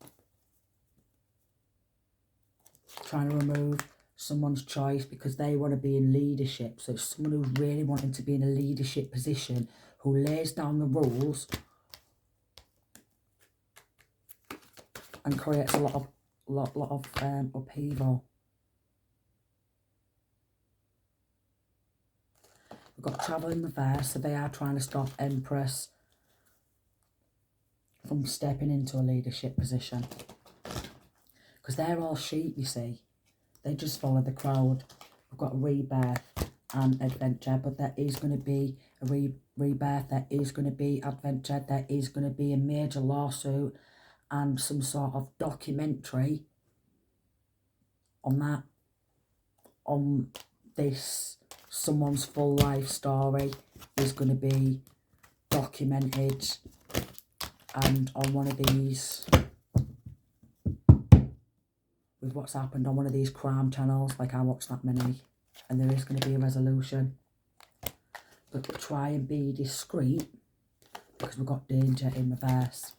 [SPEAKER 1] Trying to remove someone's choice because they want to be in leadership. So it's someone who's really wanting to be in a leadership position, who lays down the rules and creates a lot of upheaval. We've got travel in reverse, so they are trying to stop Empress from stepping into a leadership position. Because they're all sheep, you see. They just follow the crowd. We've got rebirth and adventure, but there is going to be a rebirth, there is going to be adventure, there is going to be a major lawsuit and some sort of documentary on that, on this. Someone's full life story is going to be documented, and on one of these, with what's happened on one of these crime channels, like I watched that many, and there is going to be a resolution. But try and be discreet because we've got danger in reverse.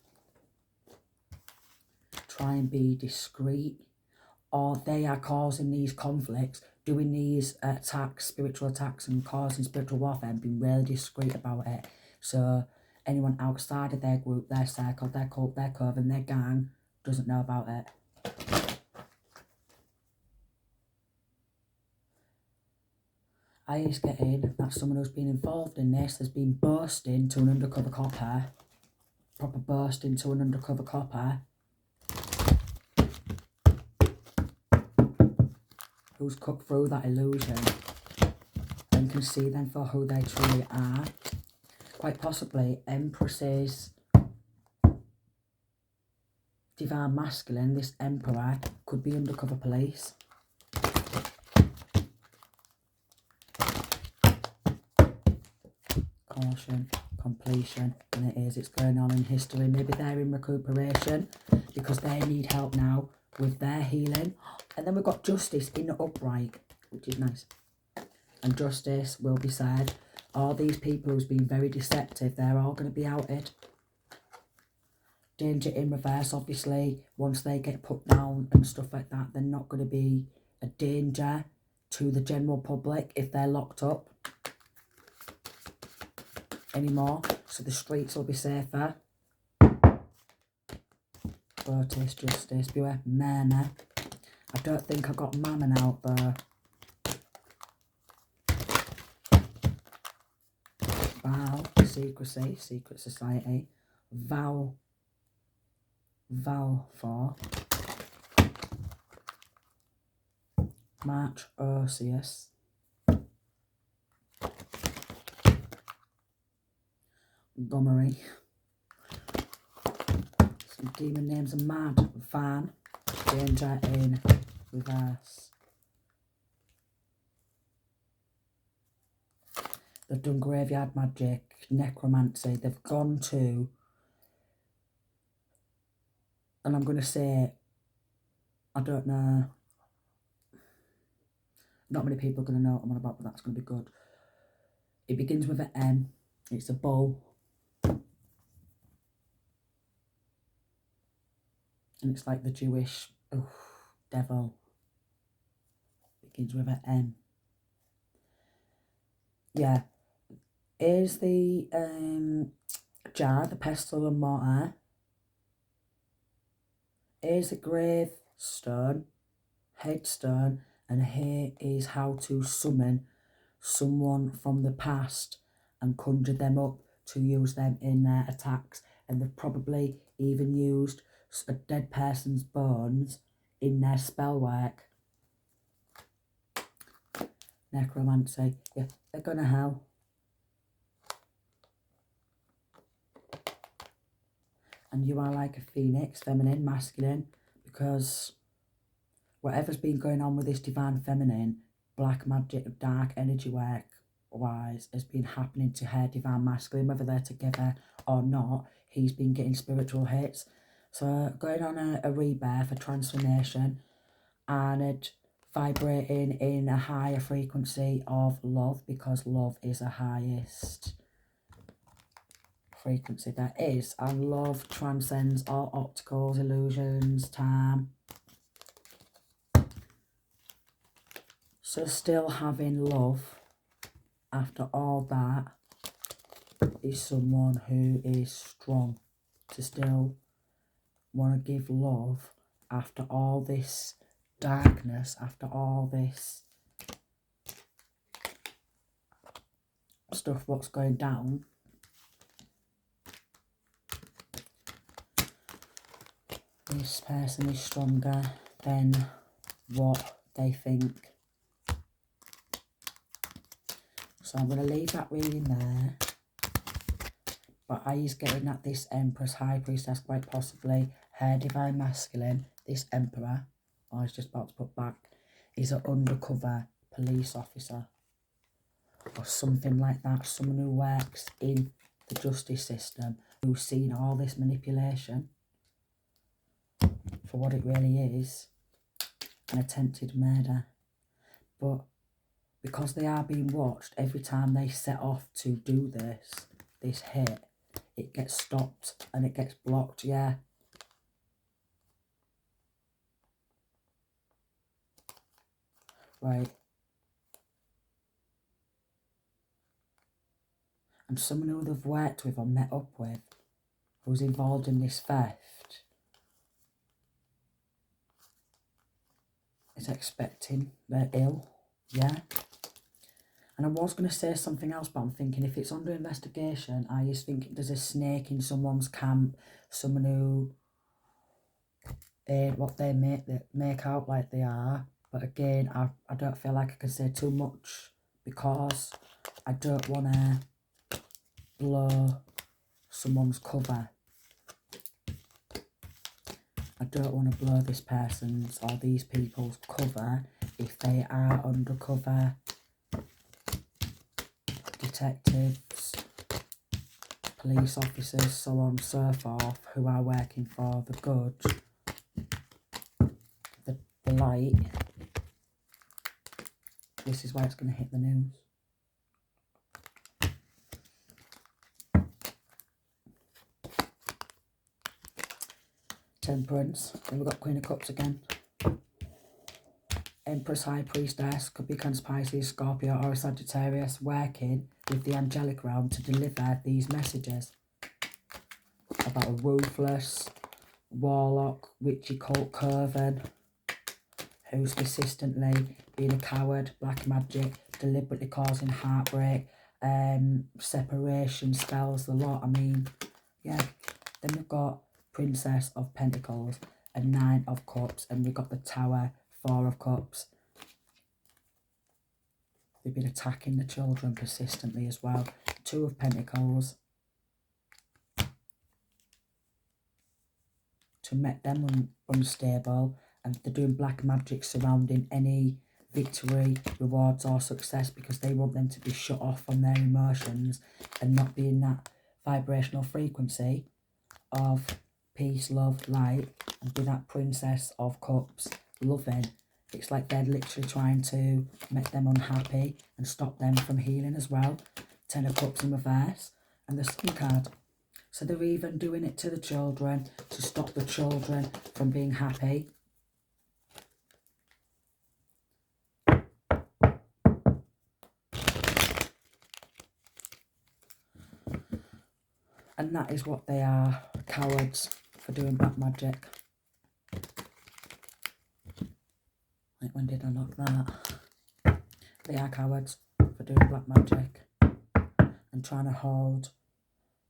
[SPEAKER 1] Try and be discreet, or they are causing these conflicts, doing these attacks, spiritual attacks, and causing spiritual warfare, and being really discreet about it. So anyone outside of their group, their circle, their cult, their coven, their gang doesn't know about it. I is getting that someone who's been involved in this has been bursting to an undercover copper. Proper burst into an undercover copper. Who's cut through that illusion and can see them for who they truly are. Quite possibly Empresses, divine masculine, this emperor could be undercover police. Caution, completion, and it is. It's going on in history. Maybe they're in recuperation because they need help now with their healing. And then we've got justice in the upright, which is nice. And justice will be served. All these people who's been very deceptive, they're all going to be outed. Danger in reverse, obviously. Once they get put down and stuff like that, they're not going to be a danger to the general public if they're locked up anymore. So the streets will be safer. Protest, justice, beware, murmur. I don't think I got mammon out there. Vow, secrecy, secret society. Vow for. March, Orseus. Gomery. Some demon names are mad. Van. Danger in reverse. They've done graveyard magic, necromancy. They've gone to, and I'm going to say, I don't know, not many people are going to know what I'm on about, but that's going to be good. It begins with an M. It's a bull. And it's like the Jewish devil. Begins with an M. Yeah. Here's the jar, the pestle and mortar. Here's the gravestone, headstone, And here is how to summon someone from the past and conjure them up to use them in their attacks. And they've probably even used a dead person's bones in their spell work. Necromancy. Yeah, they're going to hell. And you are like a phoenix, feminine, masculine, because whatever's been going on with this divine feminine, black magic, dark energy work wise, has been happening to her divine masculine, whether they're together or not. He's been getting spiritual hits. So going on a rebirth, a transformation, and it vibrating in a higher frequency of love, because love is the highest frequency there is, and love transcends all opticals, illusions, time. So still having love after all that is someone who is strong, to still want to give love after all this darkness, after all this stuff what's going down. This person is stronger than what they think. So I'm going to leave that reading there. But I is getting at this Empress, High Priestess, quite possibly her divine masculine, this Emperor, I was just about to put back, is an undercover police officer or something like that. Someone who works in the justice system, who's seen all this manipulation for what it really is, an attempted murder. But because they are being watched, every time they set off to do this hit, it gets stopped and it gets blocked, yeah. Right. And someone who they've worked with or met up with, who's involved in this theft, is expecting they're ill, yeah. And I was going to say something else, but I'm thinking if it's under investigation, I just think there's a snake in someone's camp, someone who ain't what they make out like they are. But again, I don't feel like I can say too much because I don't want to blow someone's cover. I don't want to blow this person's or these people's cover if they are undercover detectives, police officers, so on and so forth, who are working for the good, the light. This is why it's going to hit the news. Temperance. Then we've got Queen of Cups again. Empress, High Priestess, could be Cancer, Pisces, Scorpio or a Sagittarius, working with the angelic realm to deliver these messages about a ruthless warlock, witchy cult coven, who's consistently being a coward, black magic, deliberately causing heartbreak, separation, spells, the lot. I mean, yeah. Then we've got Princess of Pentacles, a Nine of Cups, and we've got the Tower, Four of Cups. They've been attacking the children persistently as well. Two of Pentacles, to make them unstable, and they're doing black magic surrounding any victory, rewards or success, because they want them to be shut off from their emotions and not be in that vibrational frequency of peace, love, light, and be that Princess of Cups, loving. It's like they're literally trying to make them unhappy and stop them from healing as well. Ten of Cups in reverse and the Sun card. So they're even doing it to the children to stop the children from being happy. And that is what they are, cowards for doing black magic. When did I lock that? They are cowards for doing black magic and trying to hold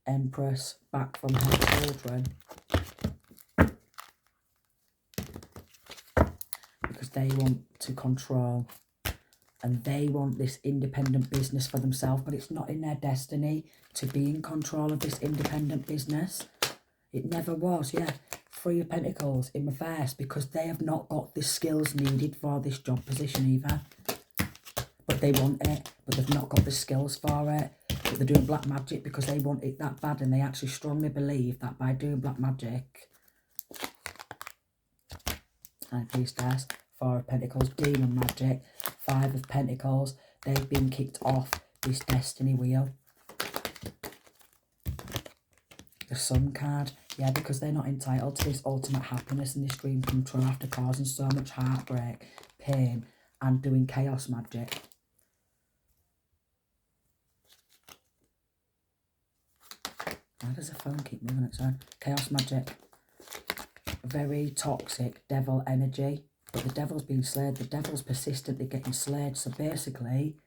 [SPEAKER 1] Empress back from her children because they want to control and they want this independent business for themselves, but it's not in their destiny to be in control of this independent business. It never was, yeah. Three of Pentacles in reverse because they have not got the skills needed for this job position either. But they want it, but they've not got the skills for it. But they're doing black magic because they want it that bad, and they actually strongly believe that by doing black magic, High Priestess, Four of Pentacles, Demon Magic, Five of Pentacles, they've been kicked off this destiny wheel. The Sun card, yeah, because they're not entitled to this ultimate happiness and this dream come true after causing so much heartbreak, pain, and doing chaos magic. Why does the phone keep moving its own? Chaos magic. Very toxic devil energy. But the devil's being slayed. The devil's persistently getting slayed. So basically,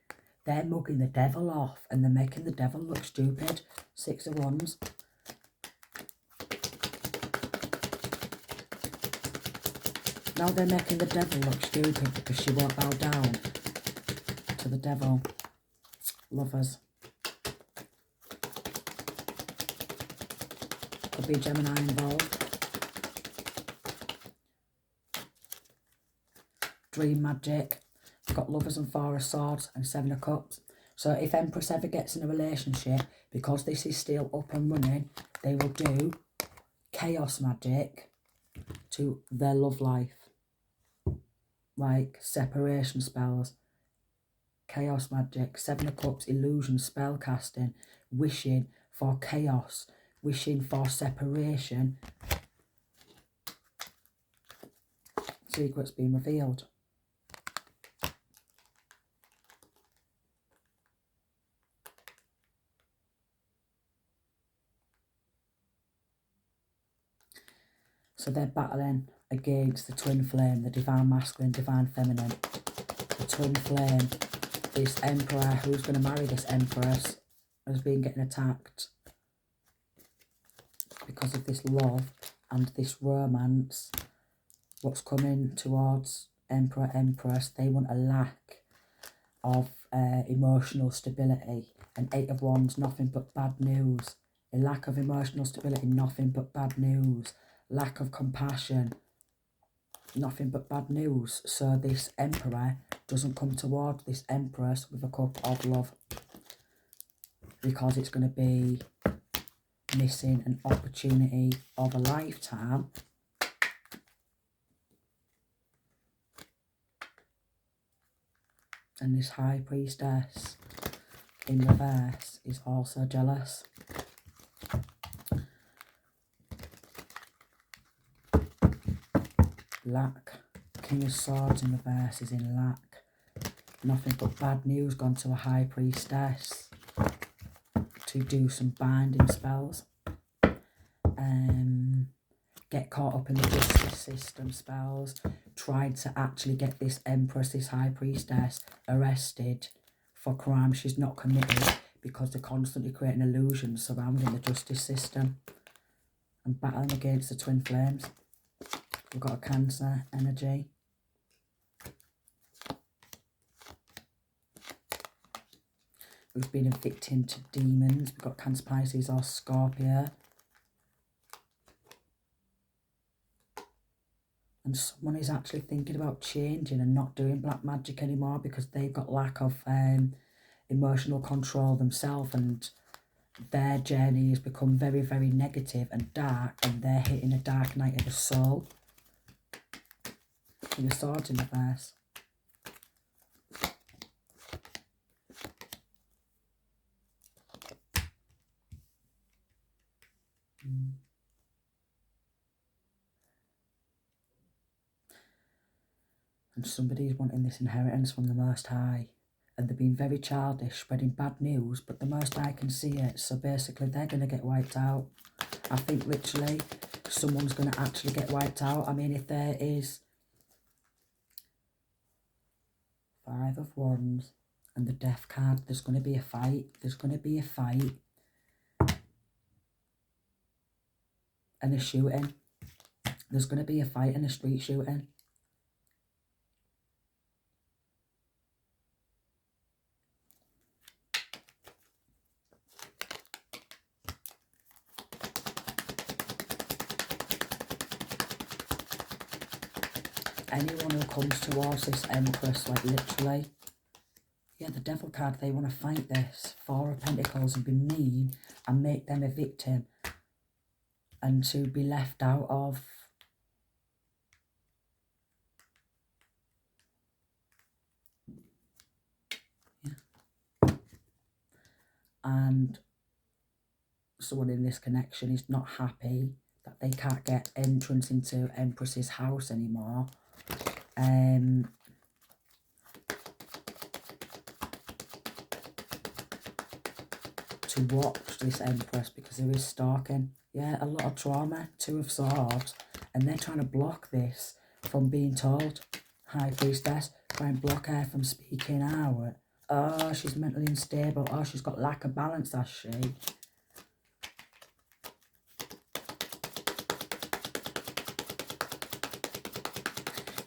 [SPEAKER 1] they're mugging the devil off and they're making the devil look stupid. Six of Wands. Now they're making the devil look stupid because she won't bow down to the devil. Lovers. Could be a Gemini involved. Dream magic. We've got Lovers and Four of Swords and Seven of Cups. So if Empress ever gets in a relationship, because this is still up and running, they will do chaos magic to their love life. Like separation spells, chaos magic, Seven of Cups, illusion, spell casting, wishing for chaos, wishing for separation. Secrets being revealed. So they're battling against the twin flame, the divine masculine, divine feminine. The twin flame, this emperor, who's going to marry this empress, has been getting attacked because of this love and this romance. What's coming towards emperor, empress, they want a lack of emotional stability. And Eight of Wands, nothing but bad news. A lack of emotional stability, nothing but bad news. Lack of compassion, nothing but bad news. So this emperor doesn't come toward this empress with a cup of love because it's going to be missing an opportunity of a lifetime. And this High Priestess in reverse is also jealous. Lack. King of Swords in reverse is in lack. Nothing but bad news gone to a High Priestess to do some binding spells. Get caught up in the justice system spells. Tried to actually get this Empress, this High Priestess, arrested for crime she's not committed because they're constantly creating illusions surrounding the justice system and battling against the twin flames. We've got a Cancer energy. We've been a victim to demons. We've got Cancer, Pisces or Scorpio. And someone is actually thinking about changing and not doing black magic anymore because they've got lack of emotional control themselves, and their journey has become very, very negative and dark, and they're hitting a dark night of the soul. King of Swords in reverse. And somebody's wanting this inheritance from the Most High, and they're being very childish, spreading bad news, but the Most High can see it, so basically they're going to get wiped out. I think literally someone's going to actually get wiped out. I mean, if there is Five of Wands and the Death card. There's going to be a fight. There's going to be a fight. And a shooting. There's going to be a fight and a street shooting. Anyone who comes towards this Empress, like literally, yeah, the Devil card, they want to fight this. Four of Pentacles and be mean and make them a victim and to be left out of. Yeah. And someone in this connection is not happy that they can't get entrance into Empress's house anymore. To watch this Empress because there is stalking. Yeah, a lot of trauma. Two of Swords. And they're trying to block this from being told. High Priestess, try and block her from speaking out. Oh, she's mentally unstable. Oh, she's got lack of balance, has she?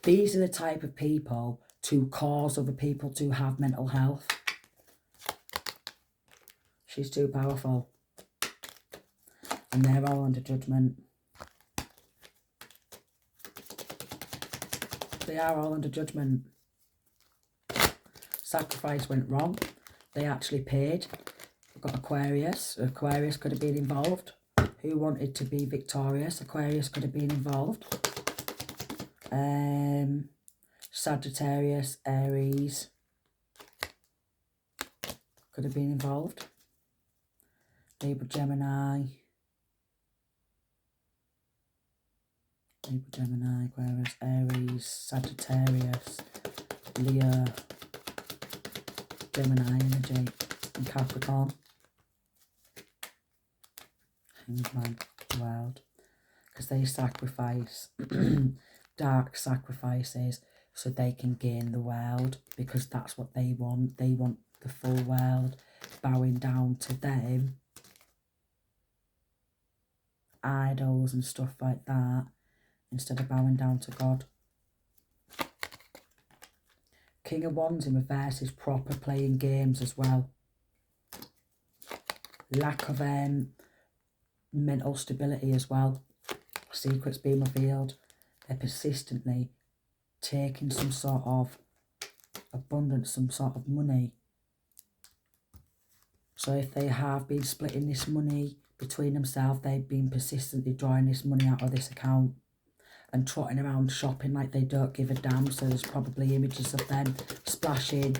[SPEAKER 1] These are the type of people to cause other people to have mental health. She's too powerful. And they're all under judgment. They are all under judgment. Sacrifice went wrong. They actually paid. We've got Aquarius. Aquarius could have been involved. Who wanted to be victorious? Aquarius could have been involved. Sagittarius, Aries could have been involved. Libra, Gemini, Aquarius, Aries, Sagittarius, Leo, Gemini energy, and Capricorn. Hangman, World, because they sacrifice dark sacrifices so they can gain the world, because that's what they want. They want the full world, bowing down to them, idols and stuff like that, instead of bowing down to God. King of Wands in reverse is proper playing games as well. Lack of mental stability as well. Secrets being revealed. They're persistently taking some sort of abundance, some sort of money. So if they have been splitting this money between themselves, they've been persistently drawing this money out of this account and trotting around shopping like they don't give a damn. So there's probably images of them splashing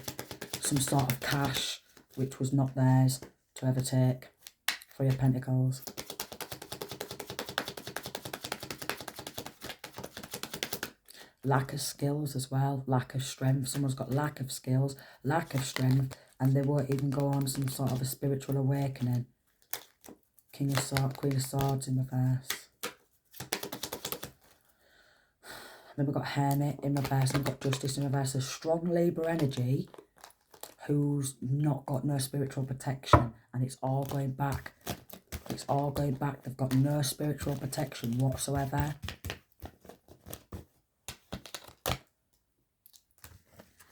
[SPEAKER 1] some sort of cash which was not theirs to ever take. Three of Pentacles. Lack of skills as well, lack of strength. Someone's got lack of skills, lack of strength, and they won't even go on some sort of a spiritual awakening. King of Swords, Queen of Swords in reverse. Then we've got Hermit in reverse and we've got Justice in reverse. A strong Libra energy who's not got no spiritual protection, and it's all going back. It's all going back. They've got no spiritual protection whatsoever.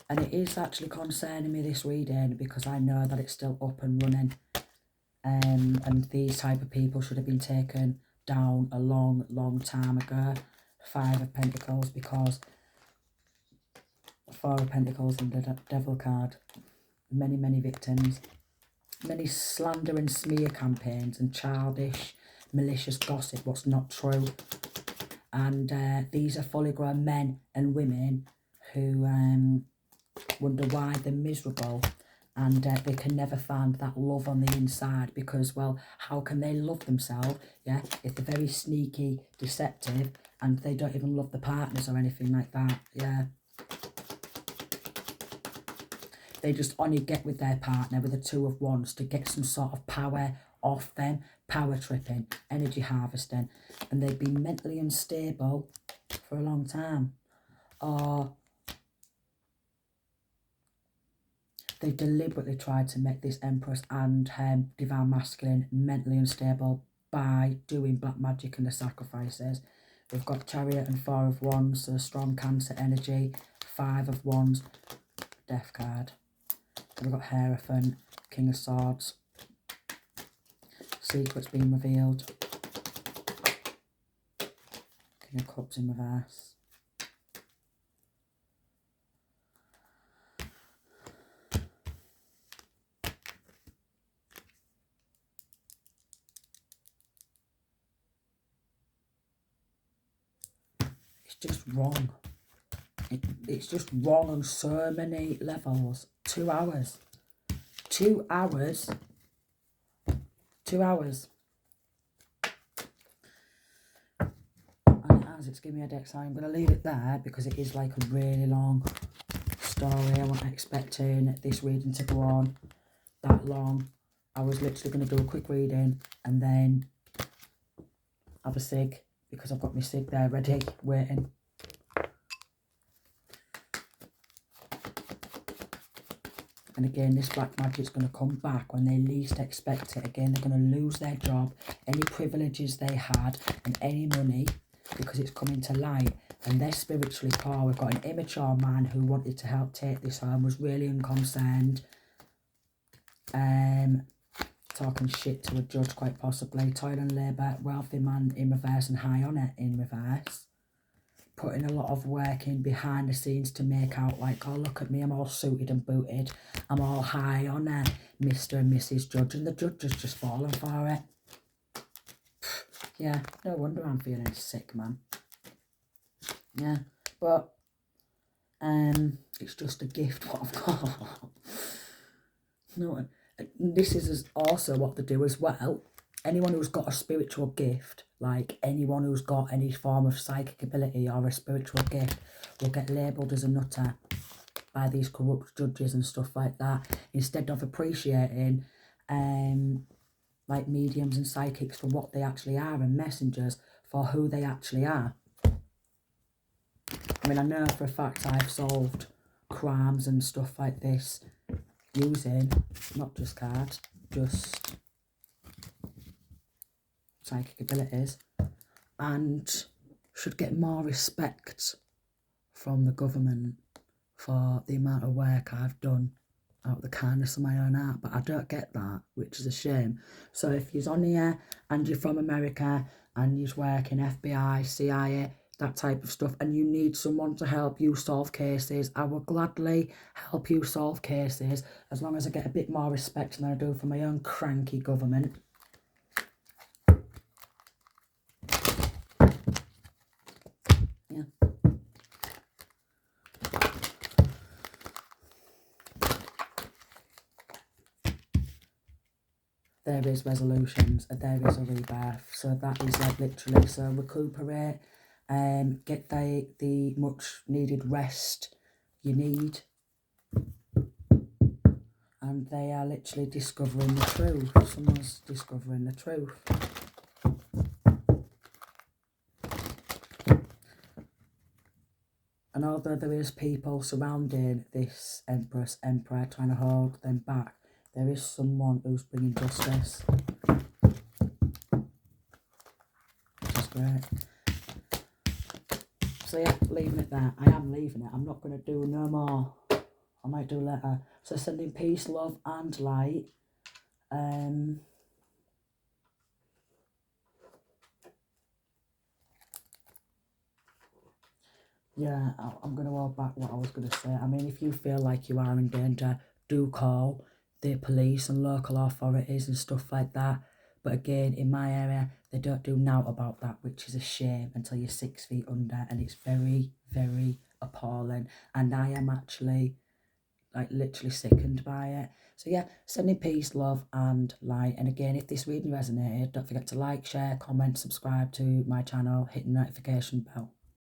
[SPEAKER 1] And it is actually concerning me, this reading, because I know that it's still up and running. And these type of people should have been taken down a long, long time ago. Five of Pentacles, because Four of Pentacles and the Devil card. Many, many victims. Many slander and smear campaigns and childish, malicious gossip, what's not true. And these are fully grown men and women who wonder why they're miserable, and they can never find that love on the inside, because, well, how can they love themselves, yeah, if they're very sneaky, deceptive, and they don't even love the partners or anything like that, yeah. They just only get with their partner with a Two of Wands to get some sort of power off them, power tripping, energy harvesting, and they've been mentally unstable for a long time. Or They've deliberately tried to make this Empress and her Divine Masculine mentally unstable by doing black magic and the sacrifices. We've got Chariot and Four of Wands, so strong Cancer energy. Five of Wands, Death card. And we've got Hierophant, King of Swords. Secrets being revealed. King of Cups in reverse. It's just wrong. It's just wrong on so many levels. 2 hours. 2 hours. 2 hours. And it's giving me a headache, so I'm going to leave it there because it is like a really long story. I wasn't expecting this reading to go on that long. I was literally going to do a quick reading and then have a cig because I've got my cig there ready, waiting. And again, this black magic's going to come back when they least expect it. Again, they're going to lose their job, any privileges they had, and any money, because it's coming to light. And they're spiritually poor. We've got an immature man who wanted to help take this home, was really unconcerned. Talking shit to a judge, quite possibly. Toil and labour, wealthy man in reverse, and high on it in reverse. Putting a lot of work in behind the scenes to make out like, oh, look at me, I'm all suited and booted. I'm all high on it, Mr. and Mrs. Judge. And the judge has just fallen for it. Yeah, no wonder I'm feeling sick, man. Yeah, but it's just a gift what I've got. No, this is also what they do as well. Anyone who's got a spiritual gift, like anyone who's got any form of psychic ability or a spiritual gift, will get labelled as a nutter by these corrupt judges and stuff like that, instead of appreciating like mediums and psychics for what they actually are, and messengers for who they actually are. I mean, I know for a fact I've solved crimes and stuff like this using not just cards, just psychic abilities, and should get more respect from the government for the amount of work I've done out of the kindness of my own heart. But I don't get that, which is a shame. So if you're on here and you're from America and you work in FBI, CIA, that type of stuff, and you need someone to help you solve cases, I will gladly help you solve cases, as long as I get a bit more respect than I do from my own cranky government. Yeah. There is resolutions, and there is a rebirth. So that is like literally, so recuperate, get the much needed rest you need. And they are literally discovering the truth. Someone's discovering the truth. And although there is people surrounding this Empress, Emperor, trying to hold them back, there is someone who's bringing justice. Which is great. So yeah, leaving it there. I am leaving it. I'm not going to do no more. I might do later. So sending peace, love and light. Yeah, I'm going to hold back what I was going to say. I mean, if you feel like you are in danger, do call the police and local authorities and stuff like that. But again, in my area, they don't do now about that, which is a shame, until you're 6 feet under. And it's very, very appalling. And I am actually, like, literally sickened by it. So yeah, sending peace, love and light. And again, if this reading resonated, don't forget to like, share, comment, subscribe to my channel, hit the notification bell.